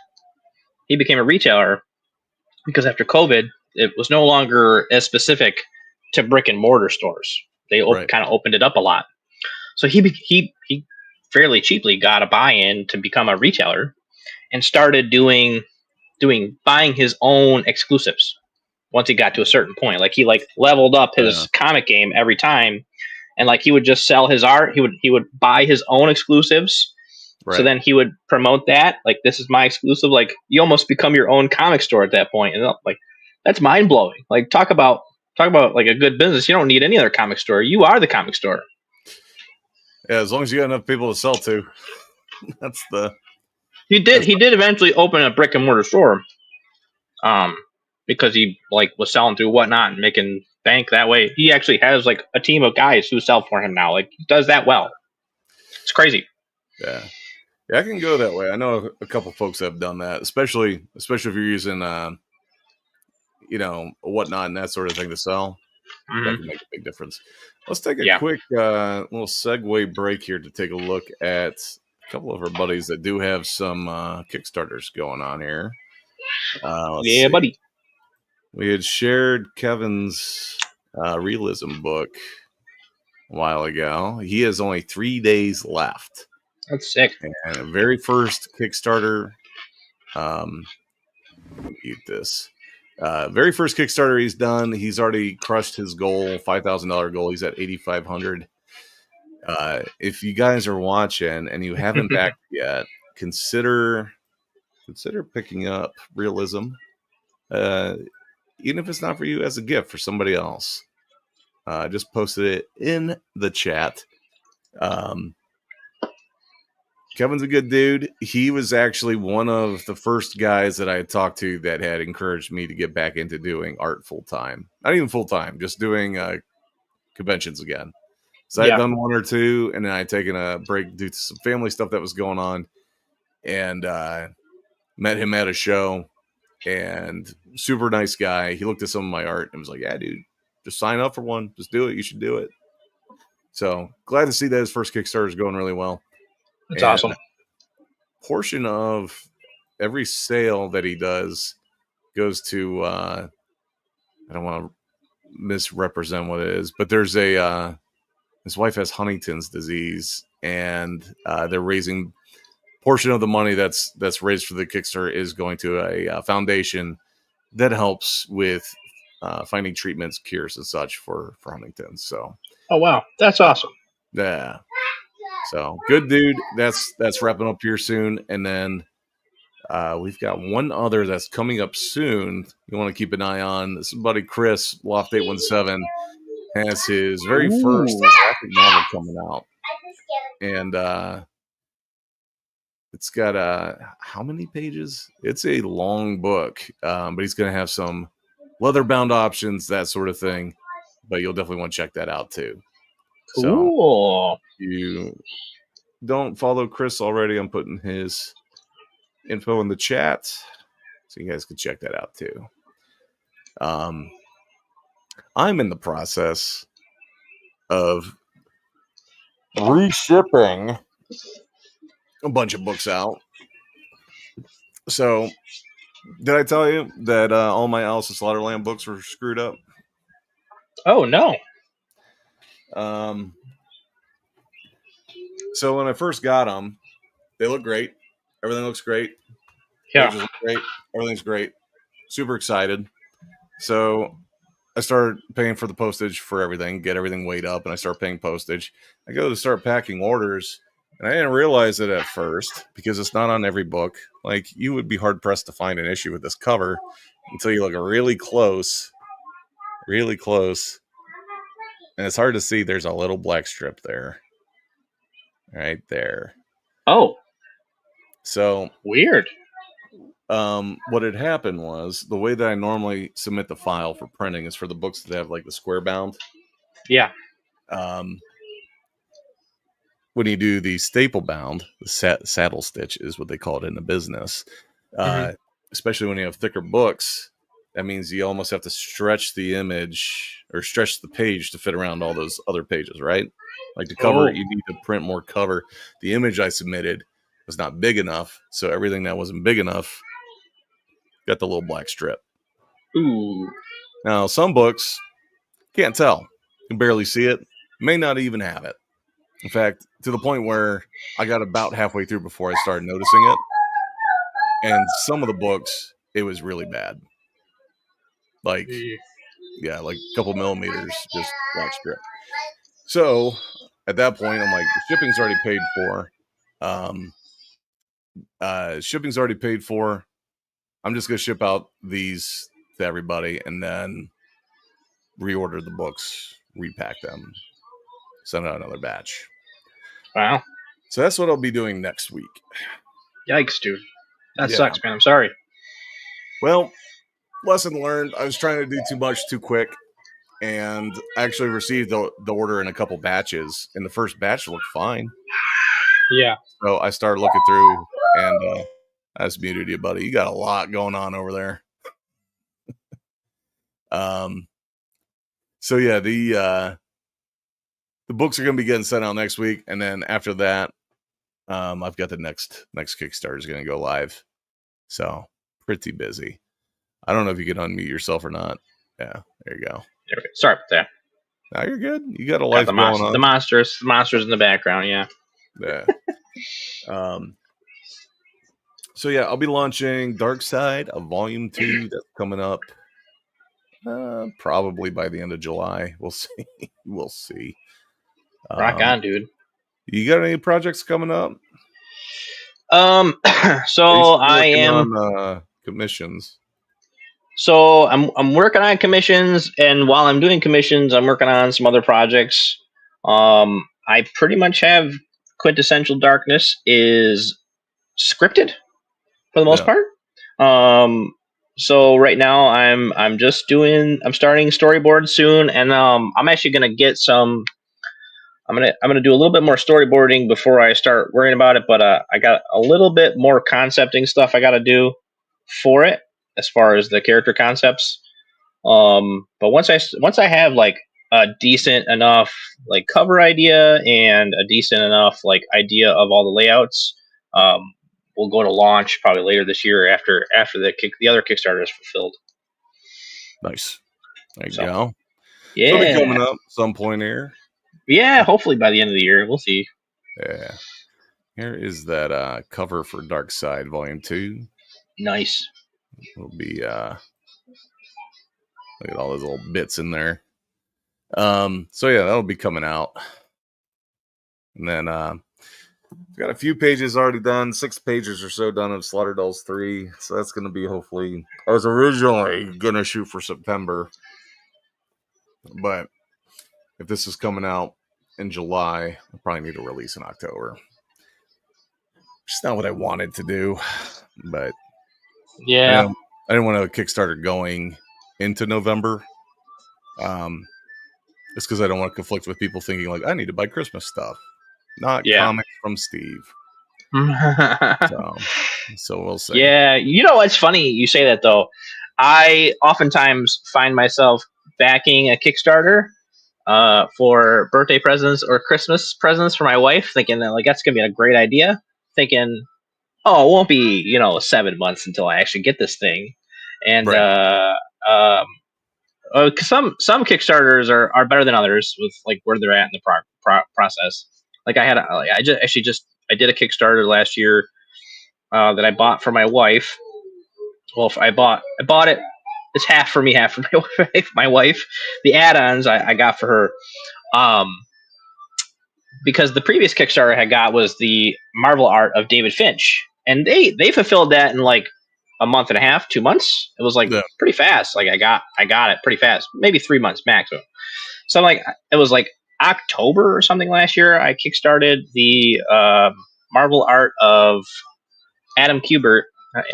He became a retailer because after COVID, it was no longer as specific to brick and mortar stores. They right. kind of opened it up a lot. So he fairly cheaply got a buy-in to become a retailer and started doing buying his own exclusives. Once he got to a certain point, like he like leveled up Yeah, his comic game every time, and like he would just sell his art. He would buy his own exclusives. So right. then he would promote that, like this is my exclusive. Like you almost become your own comic store at that point, and like that's mind blowing. Like talk about like a good business. You don't need any other comic store. You are the comic store. Yeah, as long as you got enough people to sell to, that's the He did. that's He did eventually open a brick and mortar store, um, because he like was selling through Whatnot and making bank that way. He actually has like a team of guys who sell for him now. Like he does that well. It's crazy. yeah. Yeah, I can go that way. I know a couple folks have done that, especially if you're using Whatnot and that sort of thing to sell. That Hmm. can make a big difference. Let's take a Yeah. quick little segue break here to take a look at a couple of our buddies that do have some Kickstarters going on here. Let's Yeah, see. buddy. We had shared Kevin's realism book a while ago. He has only 3 days left. That's sick. And the very first Kickstarter, let me mute this. Very first Kickstarter he's done. He's already crushed his goal, $5,000 goal. He's at 8,500. If you guys are watching and you haven't backed yet, consider picking up realism. Even if it's not for you, as a gift for somebody else. I just posted it in the chat. Kevin's a good dude. He was actually one of the first guys that I had talked to that had encouraged me to get back into doing art full time. Not even full time, just doing conventions again. So I had done one or two, and then I had taken a break due to some family stuff that was going on, and met him at a show. And super nice guy. He looked at some of my art and was like, "Yeah, dude, just sign up for one. Just do it. You should do it." So glad to see that his first Kickstarter is going really well. That's awesome. Portion of every sale that he does goes to I don't want to misrepresent what it is, but there's a his wife has Huntington's disease, and they're raising portion of the money that's raised for the Kickstarter is going to a foundation that helps with finding treatments, cures, and such for Huntington's. So, oh wow, that's awesome. Yeah. So good dude. That's wrapping up here soon, and then we've got one other that's coming up soon. You want to keep an eye on. This buddy Chris Loft 817 has his very first graphic novel coming out, and it's got how many pages? It's a long book, but he's going to have some leather bound options, that sort of thing. But you'll definitely want to check that out too. Cool. So you don't follow Chris already, I'm putting his info in the chat so you guys can check that out too. I'm in the process of reshipping a bunch of books out. So did I tell you that all my Alice in Slaughterland books were screwed up? Oh no. So when I first got them, they look great. Everything looks great. Yeah. Pages look great. Everything's great. Super excited. So I started paying for the postage for everything, get everything weighed up, and I start paying postage. I go to start packing orders, and I didn't realize it at first because it's not on every book. Like, you would be hard pressed to find an issue with this cover until you look really close, and it's hard to see. There's a little black strip there, right there. Oh, so weird. What had happened was, the way that I normally submit the file for printing is for the books that have like the square bound. Yeah. When you do the staple bound, the saddle stitch is what they call it in the business. Especially when you have thicker books, that means you almost have to stretch the image or stretch the page to fit around all those other pages, right? Like the cover, you need to print more cover. The image I submitted was not big enough, so everything that wasn't big enough got the little black strip. Ooh. Now, some books, can't tell. You can barely see it. May not even have it. In fact, to the point where I got about halfway through before I started noticing it. And some of the books, it was really bad. Like, yeah, like a couple millimeters, just black strip. So at that point, I'm like, shipping's already paid for. Shipping's already paid for. I'm just going to ship out these to everybody and then reorder the books, repack them, send out another batch. Wow. So that's what I'll be doing next week. Yikes, dude. That sucks, man. I'm sorry. Well, lesson learned. I was trying to do too much too quick, and I actually received the order in a couple batches, and the first batch looked fine. Yeah. So I started looking through, and I just muted you, buddy. You got a lot going on over there. So yeah, the books are going to be getting sent out next week, and then after that, I've got the next Kickstarter is going to go live. So pretty busy. I don't know if you can unmute yourself or not. Yeah, there you go. Okay, sorry about that. Now you're good. You got a Got life going the on. monsters in the background. Yeah. Yeah. Um. So yeah, I'll be launching Dark Side of Volume 2. That's coming up. Probably by the end of July. We'll see. We'll see. Rock on, dude. You got any projects coming up? Um, so Are you still I working am. on commissions? So I'm working on commissions, and while I'm doing commissions, I'm working on some other projects. I pretty much have Quintessential Darkness is scripted for the most Yeah. part. So right now I'm starting storyboard soon, and I'm actually gonna get some. I'm gonna do a little bit more storyboarding before I start worrying about it. But I got a little bit more concepting stuff I got to do for it as far as the character concepts. But once I have like a decent enough like cover idea and a decent enough like idea of all the layouts, um, we'll go to launch probably later this year after the other Kickstarter is fulfilled. Nice. There you So go. So it'll be yeah, coming up some point here. yeah. Hopefully by the end of the year, we'll see. Yeah. Here is that cover for Dark Side Volume 2. Nice. Will be look at all those little bits in there. So yeah, that'll be coming out. And then got a few pages already done, 6 pages or so done of Slaughter Dolls 3. So that's gonna be hopefully I was originally gonna shoot for September, but if this is coming out in July, I probably need to release in October. It's not what I wanted to do, but Yeah. I didn't want a Kickstarter going into November. It's because I don't want to conflict with people thinking like I need to buy Christmas stuff, not Yeah. comics from Steve. So we'll see. Yeah, you know what's funny? You say that though. I oftentimes find myself backing a Kickstarter for birthday presents or Christmas presents for my wife, thinking that like that's gonna be a great idea. Thinking, oh, it won't be 7 months until I actually get this thing, and Right. um, 'cause some Kickstarters are better than others with like where they're at in the process. Like I did a Kickstarter last year that I bought for my wife. Well, if I bought it. It's half for me, half for my wife. My wife, the add-ons I got for her, um, because the previous Kickstarter I got was the Marvel art of David Finch, and they fulfilled that in like a month and a half, 2 months. It was like Yeah. pretty fast. Like I got it pretty fast, maybe 3 months maximum. So I'm like, it was like October or something last year. I kickstarted the Marvel art of Adam Kubert,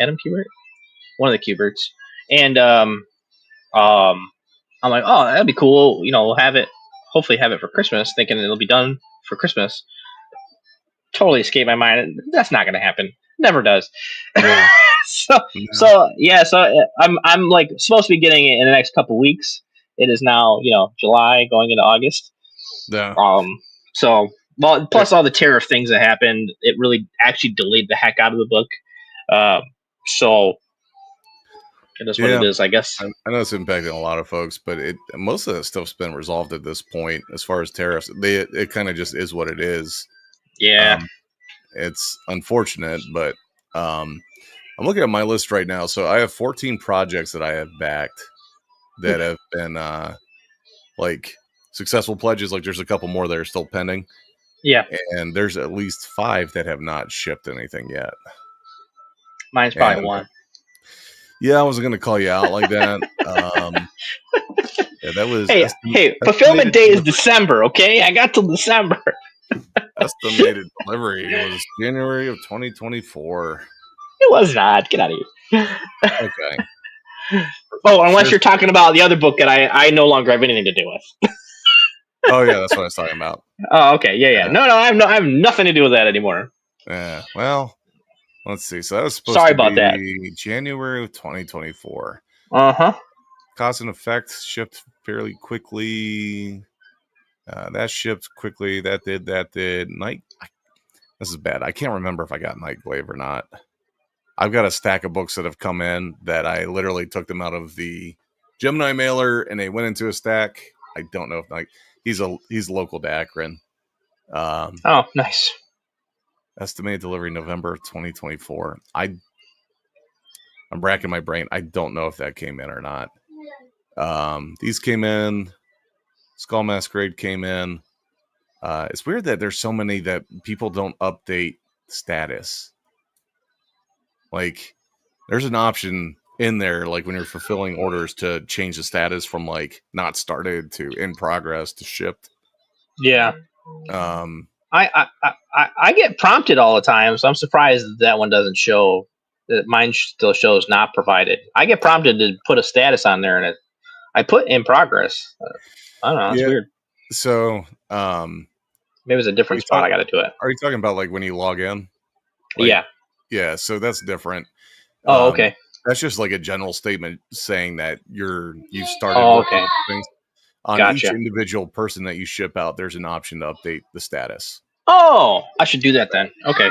Adam Kubert, one of the Kuberts, and um, I'm like, oh, that'd be cool. We'll have it, hopefully have it for Christmas, thinking it'll be done for Christmas. Totally escaped my mind. That's not going to happen. Never does. Yeah. so, Yeah. so I'm like supposed to be getting it in the next couple weeks. It is now, July going into August. Yeah. So, well, plus all the tariff things that happened, it really actually delayed the heck out of the book. So it is what it is, I guess. I know it's impacting a lot of folks, but most of that stuff's been resolved at this point as far as tariffs. It kind of just is what it is. Yeah. It's unfortunate, but I'm looking at my list right now. So I have 14 projects that I have backed that have been like successful pledges. Like there's a couple more that are still pending. Yeah. And there's at least 5 that have not shipped anything yet. Mine's probably one. Yeah, I wasn't going to call you out like that. Yeah, that was hey, fulfillment day is December, okay? I got till December. Estimated delivery was January of 2024. It was not. Get out of here. Okay. Oh, unless you're talking about the other book that I no longer have anything to do with. Oh yeah, that's what I was talking about. Oh, okay. Yeah. No, I have nothing to do with that anymore. Yeah. Well, let's see. So that was supposed Sorry to about that. be January of 2024. Uh-huh. Cause and Effect shipped fairly quickly. That shipped quickly. That did. Night. This is bad. I can't remember if I got Nightglaive or not. I've got a stack of books that have come in that I literally took them out of the Gemini mailer and they went into a stack. I don't know if like he's local to Akron. Oh, nice. Estimated delivery November 2024. I'm racking my brain. I don't know if that came in or not. These came in. Skull Masquerade came in. It's weird that there's so many that people don't update status. Like, there's an option in there, like when you're fulfilling orders, to change the status from like not started to in progress to shipped. Yeah. Um, I get prompted all the time, so I'm surprised that one doesn't show. That mine still shows not provided. I get prompted to put a status on there, and I put in progress. I don't know. That's yeah. weird. So, Maybe it's a different spot. I got to do it. Are you talking about like when you log in? Like, Yeah. Yeah. So that's different. Oh, okay. That's just like a general statement saying that you started okay. things. On Gotcha. each individual person that you ship out, there's an option to update the status. Oh, I should do that then. Okay.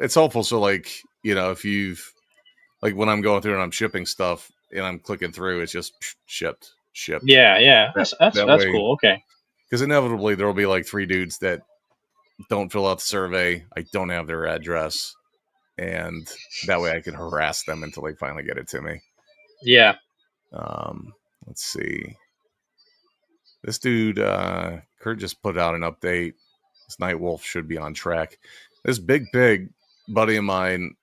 It's helpful. So like, if you've like when I'm going through and I'm shipping stuff and I'm clicking through, it's just shipped. Yeah. That's way, cool. Okay. Because inevitably there will be like 3 dudes that don't fill out the survey. I don't have their address. And that way I can harass them until they finally get it to me. Yeah. Let's see. This dude, Kurt just put out an update. This Nightwolf should be on track. This Big Pig buddy of mine,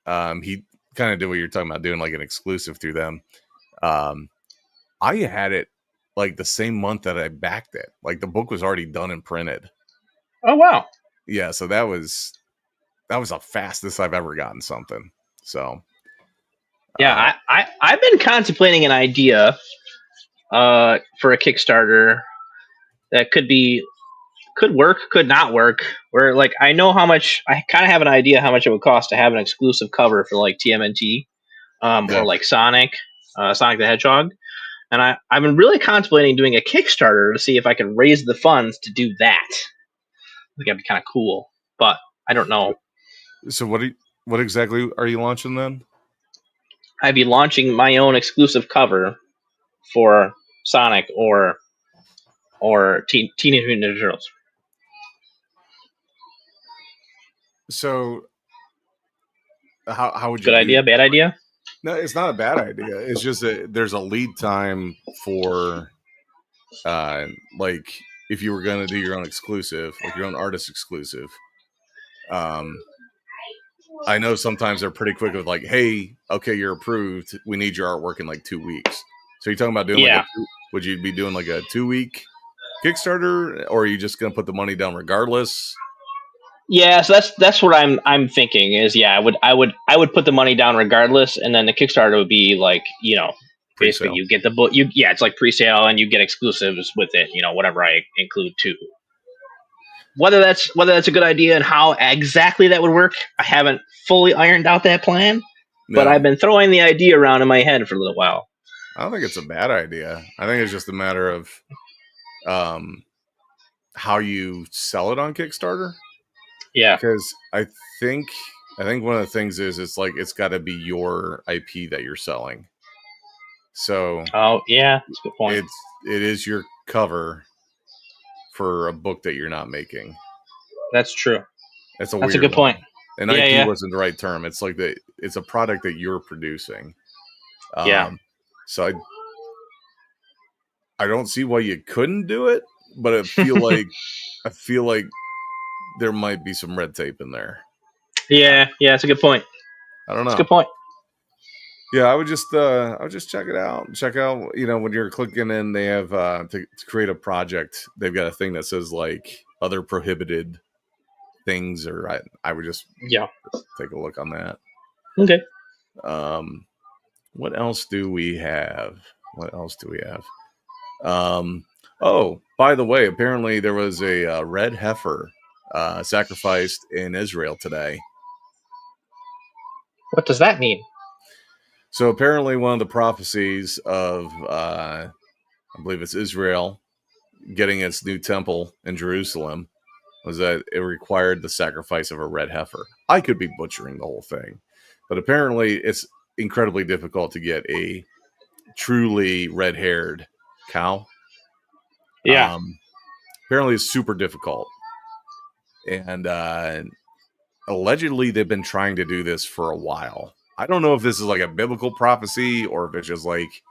he kind of did what you're talking about, doing like an exclusive through them. I had it like the same month that I backed it. Like the book was already done and printed. Oh wow. Yeah, so that was the fastest I've ever gotten something. So yeah, I've been contemplating an idea for a Kickstarter that could work, could not work. Where like I know how much, I kind of have an idea how much it would cost to have an exclusive cover for like TMNT, or like Sonic the Hedgehog, and I've been really contemplating doing a Kickstarter to see if I can raise the funds to do that. I think that'd be kind of cool, but I don't know. So what exactly are you launching then? I'd be launching my own exclusive cover for Sonic or Teenage Mutant Ninja Turtles. So how would you Good idea, bad idea? No, it's not a bad idea. It's just that there's a lead time for like if you were going to do your own exclusive, like your own artist exclusive. I know sometimes they're pretty quick with like, hey, okay, you're approved. We need your artwork in like 2 weeks. So you're talking about doing would you be doing like a 2-week Kickstarter, or are you just going to put the money down regardless? Yeah, so that's what I'm thinking is, yeah, I would put the money down regardless, and then the Kickstarter would be like, basically you get the book, it's like pre-sale and you get exclusives with it, whatever I include too. Whether that's a good idea and how exactly that would work, I haven't fully ironed out that plan, but I've been throwing the idea around in my head for a little while. I don't think it's a bad idea. I think it's just a matter of how you sell it on Kickstarter. Yeah, because I think one of the things is it's like it's got to be your IP that you're selling. So yeah, that's a good point. It is your cover for a book that you're not making. That's true. That's a good point. And IP wasn't the right term. It's like it's a product that you're producing. So I don't see why you couldn't do it, but I feel like there might be some red tape in there. Yeah, that's a good point. I don't know. That's a good point. Yeah, I would just check it out. Check out, when you're clicking in, they have to create a project. They've got a thing that says like other prohibited things, or I would just take a look on that. Okay. What else do we have? Oh, by the way, apparently there was a red heifer sacrificed in Israel today. What does that mean? So apparently one of the prophecies of, I believe it's Israel getting its new temple in Jerusalem was that it required the sacrifice of a red heifer. I could be butchering the whole thing, But apparently, it's incredibly difficult to get a truly red-haired cow. Yeah. Apparently, it's super difficult, and allegedly, they've been trying to do this for a while. I don't know if this is like a biblical prophecy or if it's just like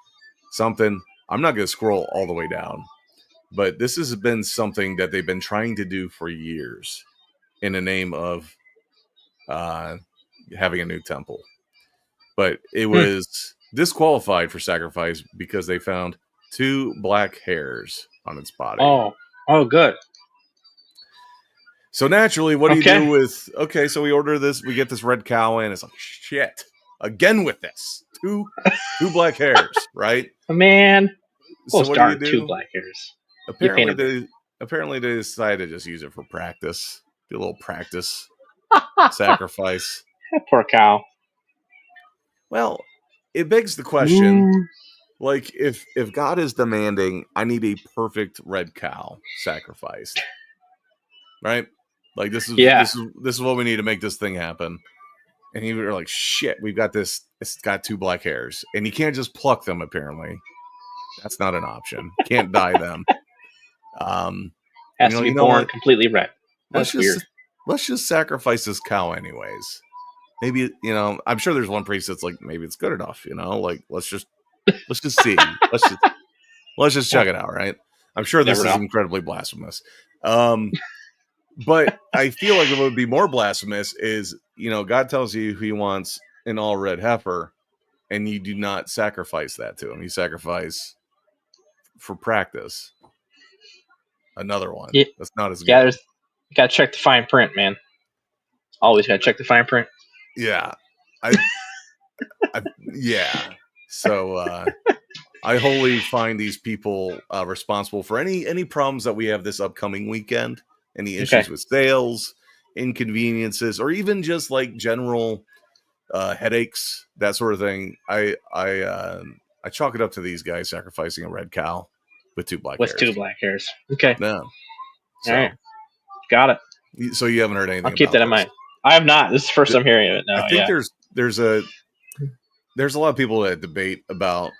something. I'm not going to scroll all the way down, but this has been something that they've been trying to do for years in the name of having a new temple. But it was disqualified for sacrifice because they found 2 black hairs on its body. Oh, good. So naturally, what do you Okay. do with? Okay, so we order this, we get this red cow in. It's like shit again with this 2 black hairs, right? Man, So those what do you darn 2 do? black hairs. Apparently they decided to just use it for practice, do a little practice sacrifice. Poor cow. Well, it begs the question, Ooh. like if God is demanding, I need a perfect red cow sacrificed, right? Like this is what we need to make this thing happen. And you were like, shit, we've got this. It's got 2 black hairs, and you can't just pluck them. Apparently, that's not an option. Can't dye them. Has to be born what? completely red. Let's That's weird. just sacrifice this cow anyways. Maybe I'm sure there's one priest that's like, maybe it's good enough. Like let's just see. Let's just check it out, right? I'm sure this is incredibly blasphemous. But I feel like what would be more blasphemous is, God tells you he wants an all red heifer, and you do not sacrifice that to him. You sacrifice for practice another one. Yeah. That's not as good. Yeah, you gotta check the fine print, man. Always gotta check the fine print. Yeah. Yeah. So I wholly find these people responsible for any problems that we have this upcoming weekend, any issues with sales, inconveniences, or even just like general headaches, that sort of thing. I chalk it up to these guys sacrificing a red cow with 2 black hairs. With 2 black hairs. Okay. Yeah. So, all right. Got it. So you haven't heard anything? I'll keep that in mind. I have not. This is the first I'm hearing of it now. I think there's a lot of people that debate about,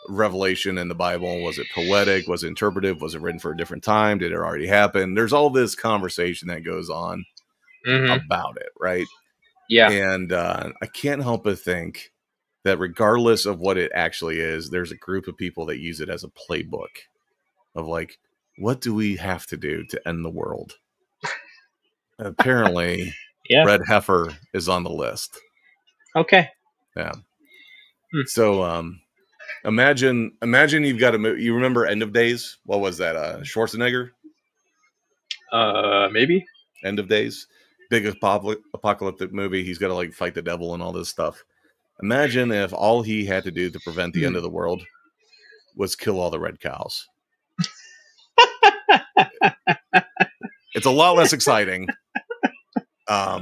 revelation in the Bible. Was it poetic? Was it interpretive? Was it written for a different time? Did it already happen? There's all this conversation that goes on about it, right? Yeah. And I can't help but think that regardless of what it actually is, there's a group of people that use it as a playbook of like, what do we have to do to end the world? Apparently, red heifer is on the list. Okay. Yeah. So, imagine you've got you remember End of Days? What was that? Schwarzenegger? Maybe. End of Days? Big apocalyptic movie. He's got to like fight the devil and all this stuff. Imagine if all he had to do to prevent the end of the world was kill all the red cows. It's a lot less exciting. That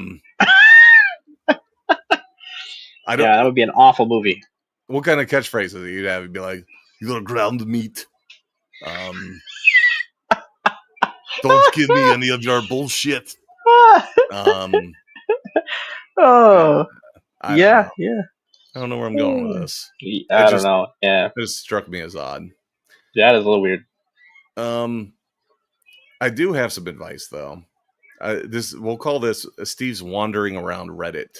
would be an awful movie. What kind of catchphrases you'd have? You'd be like, "You got ground meat. Don't give me any of your bullshit." Yeah. I don't know where I'm going with this. I don't know. Yeah, it just struck me as odd. That is a little weird. I do have some advice though. We'll call this Steve's wandering around Reddit.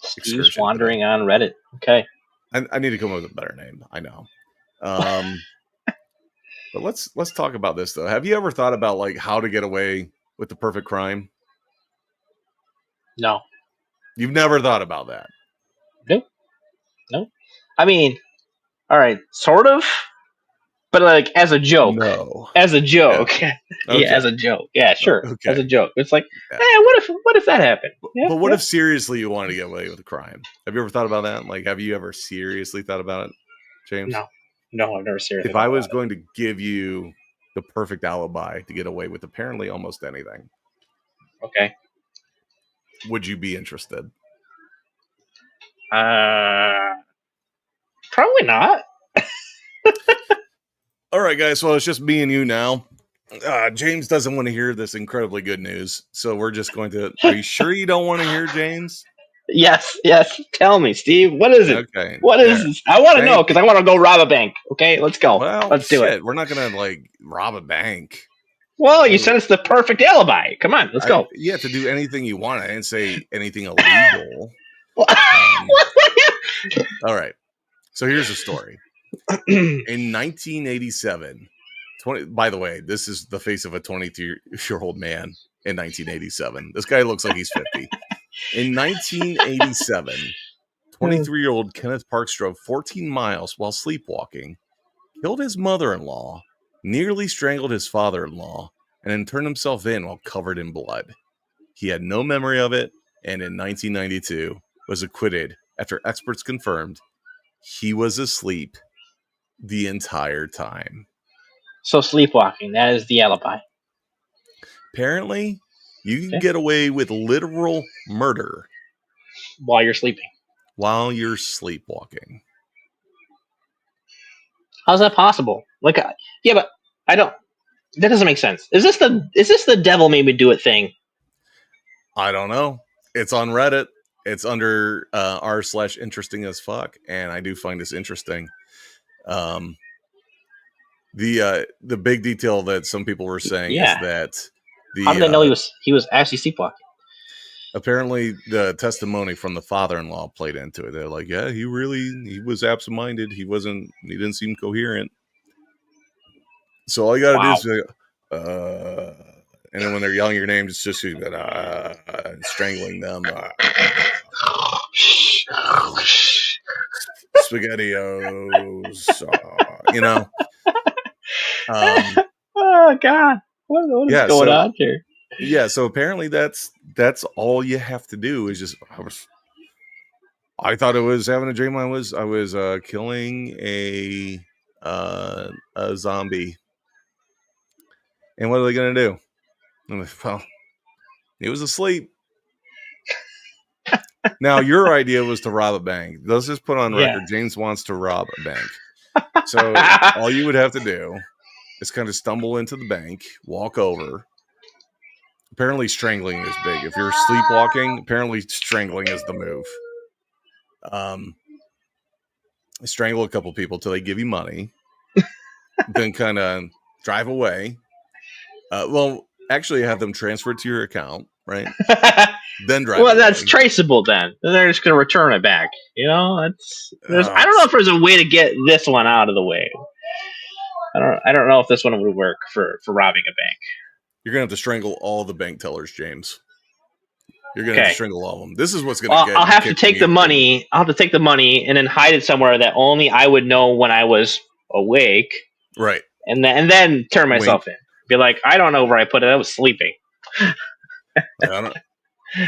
Steve's wandering on Reddit. Okay. I need to come up with a better name. I know. But let's talk about this though. Have you ever thought about like how to get away with the perfect crime? No. You've never thought about that? No. I mean, all right, sort of, but like as a joke. No. As a joke. Yeah, okay. Yeah, as a joke. Yeah, sure. Okay. As a joke. It's like, what if that happened? But what if seriously you wanted to get away with a crime? Have you ever thought about that? Like, have you ever seriously thought about it, James? No, I've never seriously. If I was going to give you the perfect alibi to get away with apparently almost anything, okay, would you be interested? Probably not. All right, guys. Well, it's just me and you now. James doesn't want to hear this incredibly good news, so we're just going to. Are you sure you don't want to hear, James? Yes. Tell me, Steve. What is it? Okay. What is this? I want to know Bank. because I want to go rob a bank. Okay, let's go. Well, Let's do it. shit. We're not gonna like rob a bank. Well, you said it's the perfect alibi. Come on, let's go. You have to do anything you want. I didn't say anything illegal. What? All right. So here's the story. In 1987, by the way, this is the face of a 22-year-old man in 1987. This guy looks like he's 50. In 1987, 23-year-old Kenneth Parks drove 14 miles while sleepwalking, killed his mother-in-law, nearly strangled his father-in-law, and then turned himself in while covered in blood. He had no memory of it, and in 1992 was acquitted after experts confirmed he was asleep the entire time. So sleepwalking, that is the alibi. Apparently, you can get away with literal murder while you're sleeping. While you're sleepwalking. How's that possible? Like, yeah, but I don't. That doesn't make sense. Is this the devil made me do it thing? I don't know. It's on Reddit. It's under r/interesting as fuck, and I do find this interesting. The big detail that some people were saying is that how did they know he was actually sleepwalking? Apparently, the testimony from the father-in-law played into it. They're like, yeah, he was absent-minded. He didn't seem coherent. So all you got to do is and then when they're yelling your name, it's just strangling them. SpaghettiOs, oh God, what is going on here? Yeah, so apparently that's all you have to do is just. I thought it was having a dream. I was killing a zombie, and what are they gonna do? I'm like, well, he was asleep. Now your idea was to rob a bank. Let's just put on record. James wants to rob a bank. So all you would have to do is kind of stumble into the bank, walk over. Apparently strangling is big. If you're sleepwalking, apparently strangling is the move. Strangle a couple people till they give you money. Then kind of drive away. Well, actually have them transferred to your account, right? Then drive away. That's traceable then. Then they're just going to return it back. I don't know if there's a way to get this one out of the way. I don't know if this one would work for robbing a bank. You're going to have to strangle all the bank tellers, James. You're going to have to strangle all of them. This is what's going to get. I'll have to take the money. I'll have to take the money and then hide it somewhere that only I would know when I was awake. Right. And then turn myself in. Be like, I don't know where I put it. I was sleeping.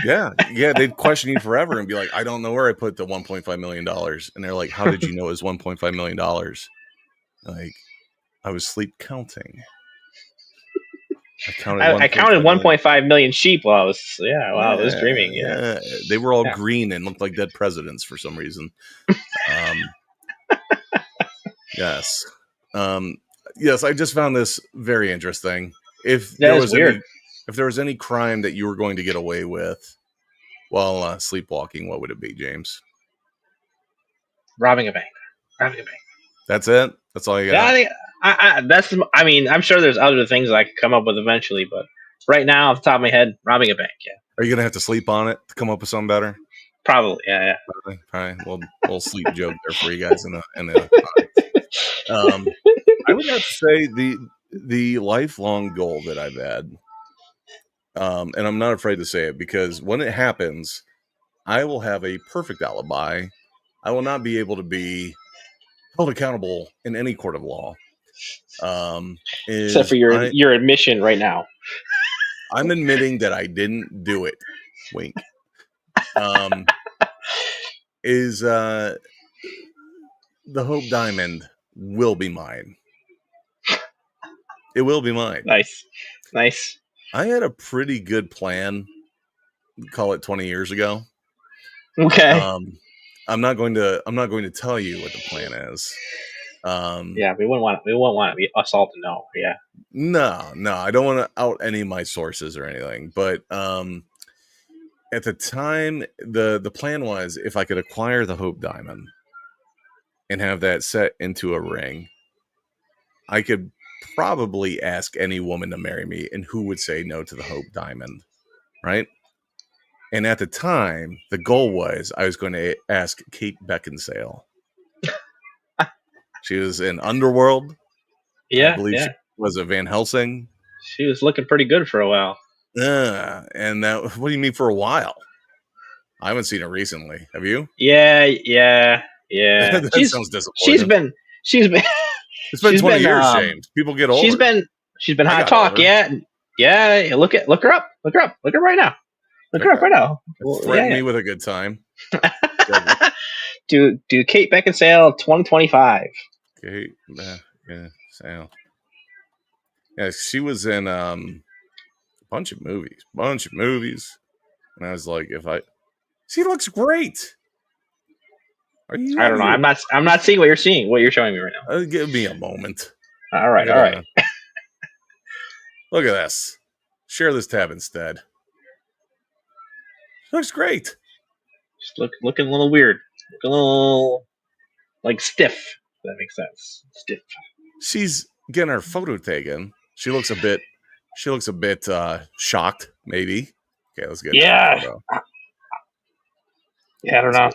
Yeah. They'd question you forever and be like, I don't know where I put the $1.5 million. And they're like, how did you know it was $1.5 million? Like, I was sleep counting. I counted 1.5 million sheep while I was dreaming. Yeah. They were all green and looked like dead presidents for some reason. Yes. Yes, I just found this very interesting. If there was any crime that you were going to get away with while sleepwalking, what would it be, James? Robbing a bank. That's it? That's all you got? Yeah, I'm sure there's other things I could come up with eventually, but right now, off the top of my head, robbing a bank, yeah. Are you going to have to sleep on it to come up with something better? Probably, yeah. All right, well, we'll sleep joke there for you guys I would have to say the lifelong goal that I've had, and I'm not afraid to say it, because when it happens, I will have a perfect alibi. I will not be able to be held accountable in any court of law. Except for your admission right now. I'm admitting that I didn't do it. Wink. The Hope Diamond will be mine. It will be mine. Nice. I had a pretty good plan. Call it 20 years ago. Okay. I'm not going to tell you what the plan is. Yeah, we wouldn't want us all to know. Yeah. No, I don't want to out any of my sources or anything. But at the time, the plan was if I could acquire the Hope Diamond and have that set into a ring, I could probably ask any woman to marry me, and who would say no to the Hope Diamond, right? And at the time, the goal was I was going to ask Kate Beckinsale. She was in Underworld. I Yeah, believe she yeah. was a Van Helsing. She was looking pretty good for a while. And that, what do you mean for a while? I haven't seen her recently. Have you? Yeah, yeah, yeah. That sounds She's disappointing. been she's been It's been she's 20 been years, James. People get she's older. been she's been I hot got talk. older. Yeah, yeah. Look her up. Look her up. Look her right now. Look her up Okay. right now. Well, Threaten yeah. me with a good time. do Kate Beckinsale 2025. Kate Beckinsale. Yeah, she was in a bunch of movies. And I was like, she looks great. Are you I out don't of know. your I'm not seeing what you're seeing. What you're showing me right now. give me a moment. All right, all right. Look at this. Share this tab instead. She looks great. Just looking a little weird. Looking a little like stiff. If that makes sense. Stiff. She's getting her photo taken. She looks a bit shocked, maybe. Okay, let's get a Yeah. photo. Yeah, I don't know.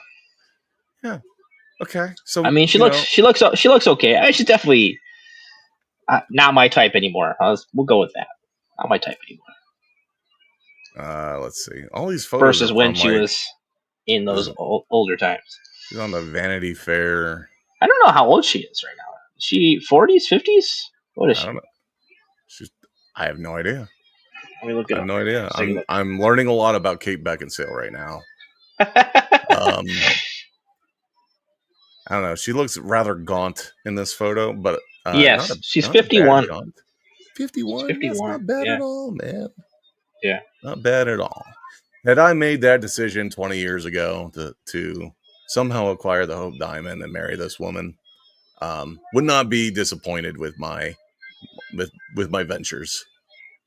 Yeah. Okay. So I mean, she looks okay. I mean, she's definitely not my type anymore. We'll go with that. Not my type anymore. Let's see. All these photos Versus are when from she like was in those older times. she's on the Vanity Fair. I don't know how old she is right now. Is she 40s, 50s? What is I she? don't know. I have no idea. Let me look it I up. have no idea. Let's take a look. I'm learning a lot about Kate Beckinsale right now. I don't know. She looks rather gaunt in this photo, but yes, she's not a 51. bad gaunt. 51? 51. That's not bad Yeah. at all, man. Yeah. Not bad at all. Had I made that decision 20 years ago to somehow acquire the Hope Diamond and marry this woman, would not be disappointed with my ventures.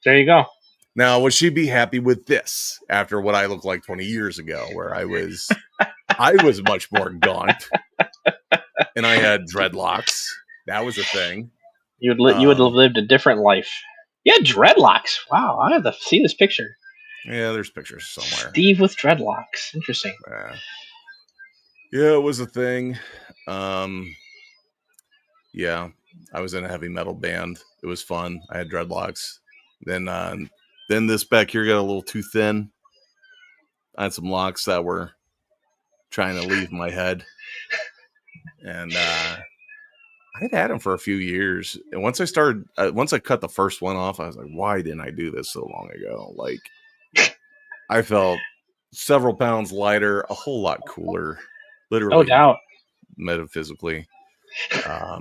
There you go. Now, would she be happy with this after what I looked like 20 years ago, where I was much more gaunt and I had dreadlocks? That was a thing. You would have lived a different life. You had dreadlocks. Wow, I have to see this picture. Yeah, there's pictures somewhere. Steve with dreadlocks. Interesting. Yeah, it was a thing. Yeah, I was in a heavy metal band. It was fun. I had dreadlocks. Then this back here got a little too thin. I had some locks that were trying to leave my head, and I'd had them for a few years. And once I cut the first one off, I was like, why didn't I do this so long ago? Like, I felt several pounds lighter, a whole lot cooler, literally, no doubt, metaphysically. Yeah.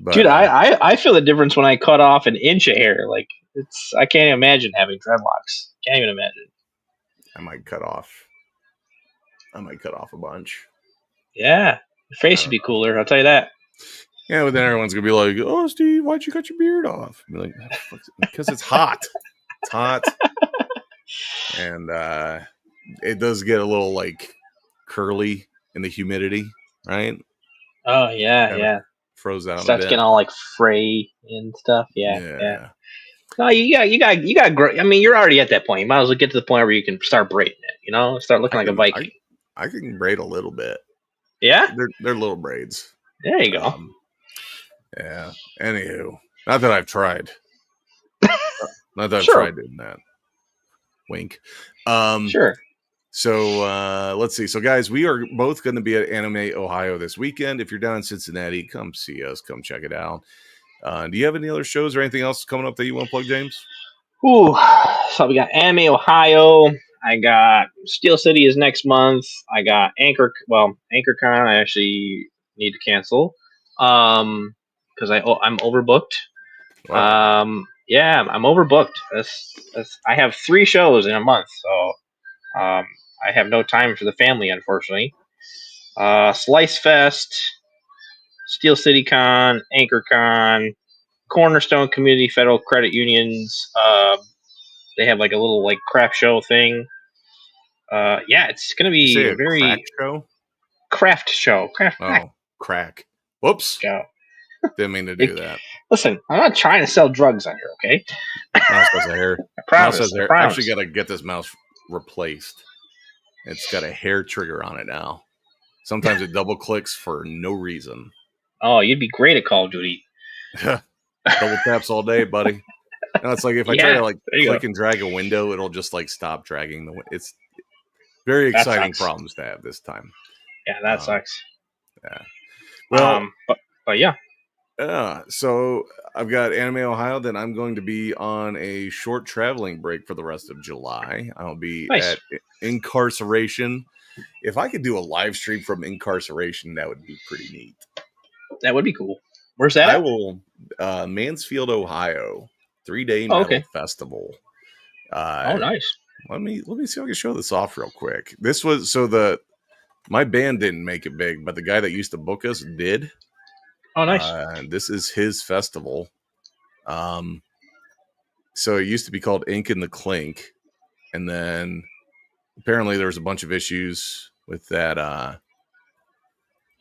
But, dude, I feel the difference when I cut off an inch of hair. Like I can't imagine having dreadlocks. Can't even imagine. I might cut off a bunch. Yeah, your face would be cooler. I'll tell you that. Yeah, but then everyone's gonna be like, "Oh, Steve, why'd you cut your beard off?" I'll be like, because it's hot. It's hot, and it does get a little like curly in the humidity, right? Oh yeah, Kinda yeah. froze out Starts a bit. getting all like fray and stuff. Yeah, Yeah. yeah. No, you got. I mean, you're already at that point. You might as well get to the point where you can start braiding it. You know, start looking like a Viking. I can braid a little bit. Yeah, they're little braids. There you go. Yeah. Anywho, not that I've tried. Not that I've Sure. tried doing that. Wink. Sure. So let's see. So guys, we are both going to be at Anime Ohio this weekend. If you're down in Cincinnati, come see us. Come check it out. Do you have any other shows or anything else coming up that you want to plug, James? Ooh, so we got Anime Ohio. I got Steel City is next month. I got AnchorCon. I actually need to cancel because I'm overbooked. Wow. Yeah, I'm overbooked. I have 3 shows in a month, so I have no time for the family, unfortunately. Slice Fest, Steel City Con, AnchorCon, Cornerstone Community Federal Credit Unions They have like a little like craft show thing. Yeah, it's gonna You say be a a crack very show? craft show. Craft Oh, crack. Whoops. show. Didn't mean to do It, that. listen, I'm not trying to sell drugs on here, okay? Mouse has a hair. I Mouse promise. has I hair. Actually, promise. got to get this mouse replaced. It's got a hair trigger on it now. Sometimes it double clicks for no reason. Oh, you'd be great at Call of Duty. Double taps all day, buddy. No, it's like if I try to Yeah, like there you click go. and drag a window, it'll just like stop dragging the. It's very That exciting sucks. problems to have this time. Yeah, that sucks. Yeah. Well, But yeah, so I've got Anime Ohio. Then I'm going to be on a short traveling break for the rest of July. I'll be nice. at Incarceration. If I could do a live stream from Incarceration, that would be pretty neat. That would be cool. Where's that? I will Mansfield, Ohio, 3-day metal festival. Nice. Let me see if I can show this off real quick. This was my band didn't make it big, but the guy that used to book us did. Oh, nice. This is his festival. So it used to be called Ink and the Clink, and then apparently there was a bunch of issues with that.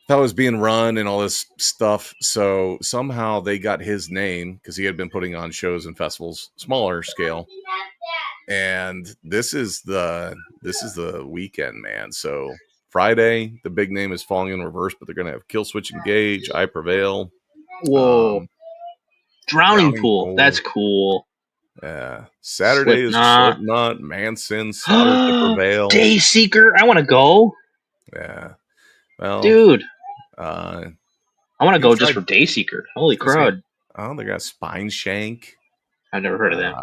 That was being run and all this stuff. So somehow they got his name because he had been putting on shows and festivals, smaller scale. And this is the weekend, man. So Friday, the big name is Falling in Reverse, but they're gonna have Kill Switch Engage, I Prevail. Whoa. Drowning Pool. That's cool. Yeah. Saturday is Slipknot, Manson, Slaughter to Prevail. Dayseeker. I want to go. Yeah. Well, dude. I want to go just for Dayseeker. Holy crud. Oh, they got Spine Shank. I've never heard of them.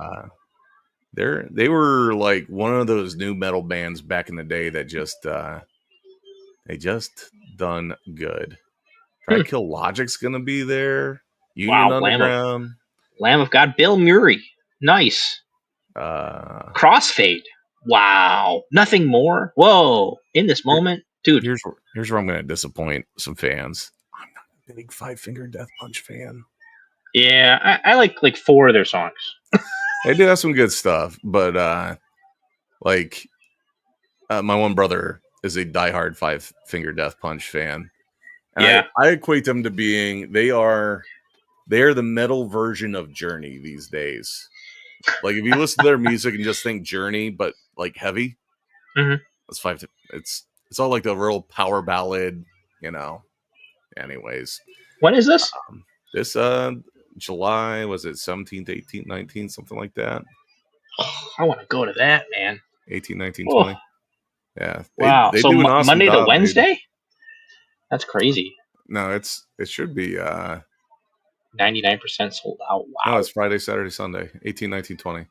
They were like one of those new metal bands back in the day that just they just done good. Try Kill Logic's gonna be there. Union Underground. Lamb of God. Bill Murray. Nice. Crossfade. Wow. Nothing more. Whoa. In this moment, dude. Here's where I'm gonna disappoint some fans. I'm not a big Five Finger Death Punch fan. Yeah, I like 4 of their songs. They do have some good stuff, but my one brother is a diehard Five Finger Death Punch fan. And yeah, I equate them to being they are the metal version of Journey these days. Like if you listen to their music and just think Journey, but like heavy, that's five. It's all like the real power ballad, you know. Anyways, when is this? This July, was it 17th, 18th, 19th, something like that? Oh, I want to go to that, man. 18, 19, 20. Yeah. Wow. They so do an awesome Monday job, to Wednesday? dude. That's crazy. No, it should be 99% sold out. Wow. No, it's Friday, Saturday, Sunday, 18, 19, 20.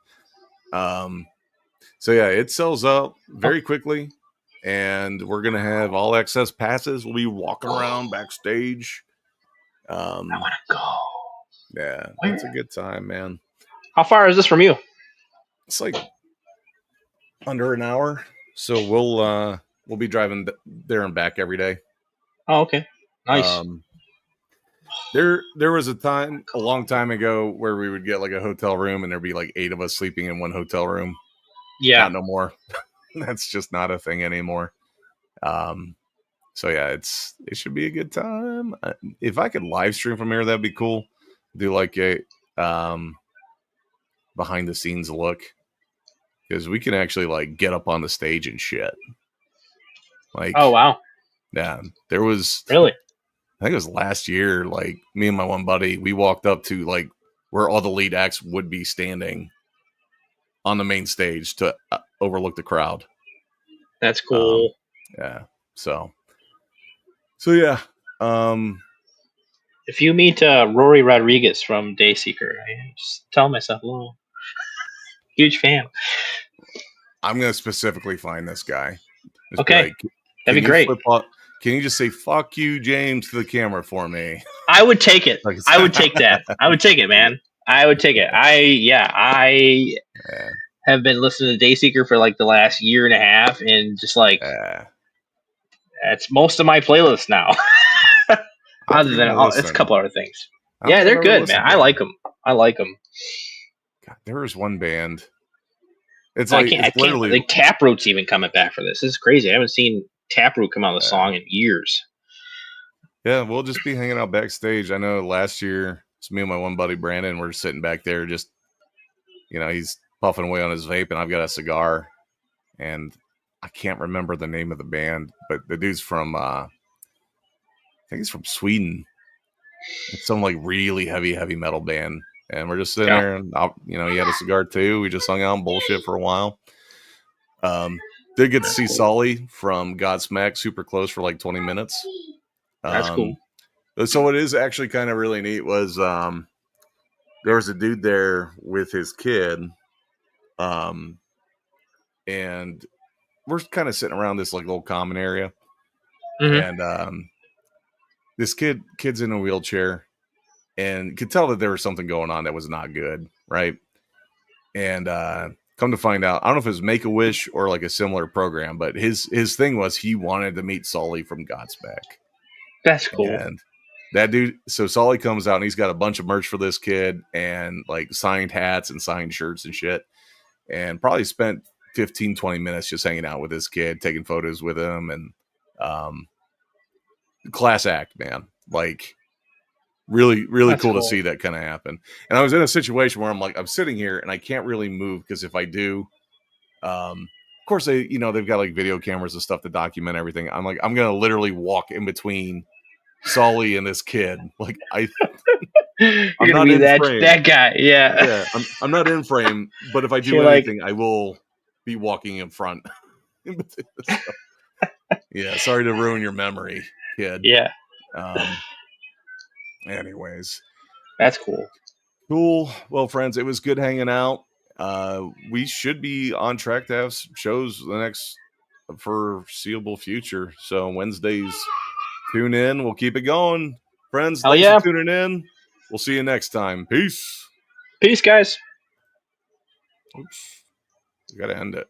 So yeah, it sells out very quickly, and we're gonna have all access passes. We'll be walking around backstage. I want to go. Yeah, it's a good time, man. How far is this from you? It's like under an hour, so we'll be driving there and back every day. Oh, okay, nice. There was a long time ago where we would get like a hotel room and there'd be like 8 of us sleeping in one hotel room. Yeah, not no more. That's just not a thing anymore. So yeah, it should be a good time. If I could live stream from here, that'd be cool. Do like a behind the scenes look, because we can actually like get up on the stage and shit. Like, oh wow, yeah, there was really. I think it was last year. Like me and my one buddy, we walked up to like where all the lead acts would be standing on the main stage to overlook the crowd. That's cool. Yeah. So yeah. If you meet Rory Rodriguez from Dayseeker, I just tell myself hello. Huge fan. I'm gonna specifically find this guy. Just okay, that'd be great. Can you just say "fuck you, James" to the camera for me? I would take it. I would take that. I would take it, man. I would take it. I have been listening to Dayseeker for like the last year and a half, and just like that's most of my playlist now. Other than it's a couple other things. Yeah, they're good, man. I like them. God, there was one band It's I like can't. I it's can't. literally Like Taproot's even coming back for this. This is crazy. I haven't seen Taproot come out with a song in years. yeah, we'll just be hanging out backstage. I know last year it's me and my one buddy Brandon. We're sitting back there, just he's puffing away on his vape, and I've got a cigar, and I can't remember the name of the band, but the dude's from I think he's from Sweden. It's some like really heavy metal band, and we're just sitting Yeah, there, and he had a cigar too. We just hung out and bullshit for a while. Did get to see cool. Sully from Godsmack super close for like 20 minutes. That's cool. So what is actually kind of really neat was there was a dude there with his kid, and we're kind of sitting around this like little common area, Mm-hmm. and this kid's in a wheelchair, and could tell that there was something going on that was not good, right? And come to find out, I don't know if it was Make a Wish or like a similar program, but his thing was he wanted to meet Sully from Godsmack. That's cool. And that dude, so Sully comes out and he's got a bunch of merch for this kid and like signed hats and signed shirts and shit. And probably spent 15, 20 minutes just hanging out with this kid, taking photos with him. And class act, man. Like, really That's cool to cool. see that kind of happen. And I was in a situation where I'm sitting here and I can't really move because if I do, of course they've got like video cameras and stuff to document everything. I'm like, I'm going to literally walk in between Sully and this kid. Like I'm You're gonna not be in frame. that guy. Yeah. Yeah. I'm not in frame, but if I do You're anything, I will be walking in front. Yeah. Sorry to ruin your memory, kid. Yeah. Anyways. That's cool. Cool. Well, friends, it was good hanging out. We should be on track to have shows the next foreseeable future. So Wednesdays, tune in. We'll keep it going. Friends, Hell thanks yeah. for tuning in. We'll see you next time. Peace. Peace, guys. Oops. We got to end it.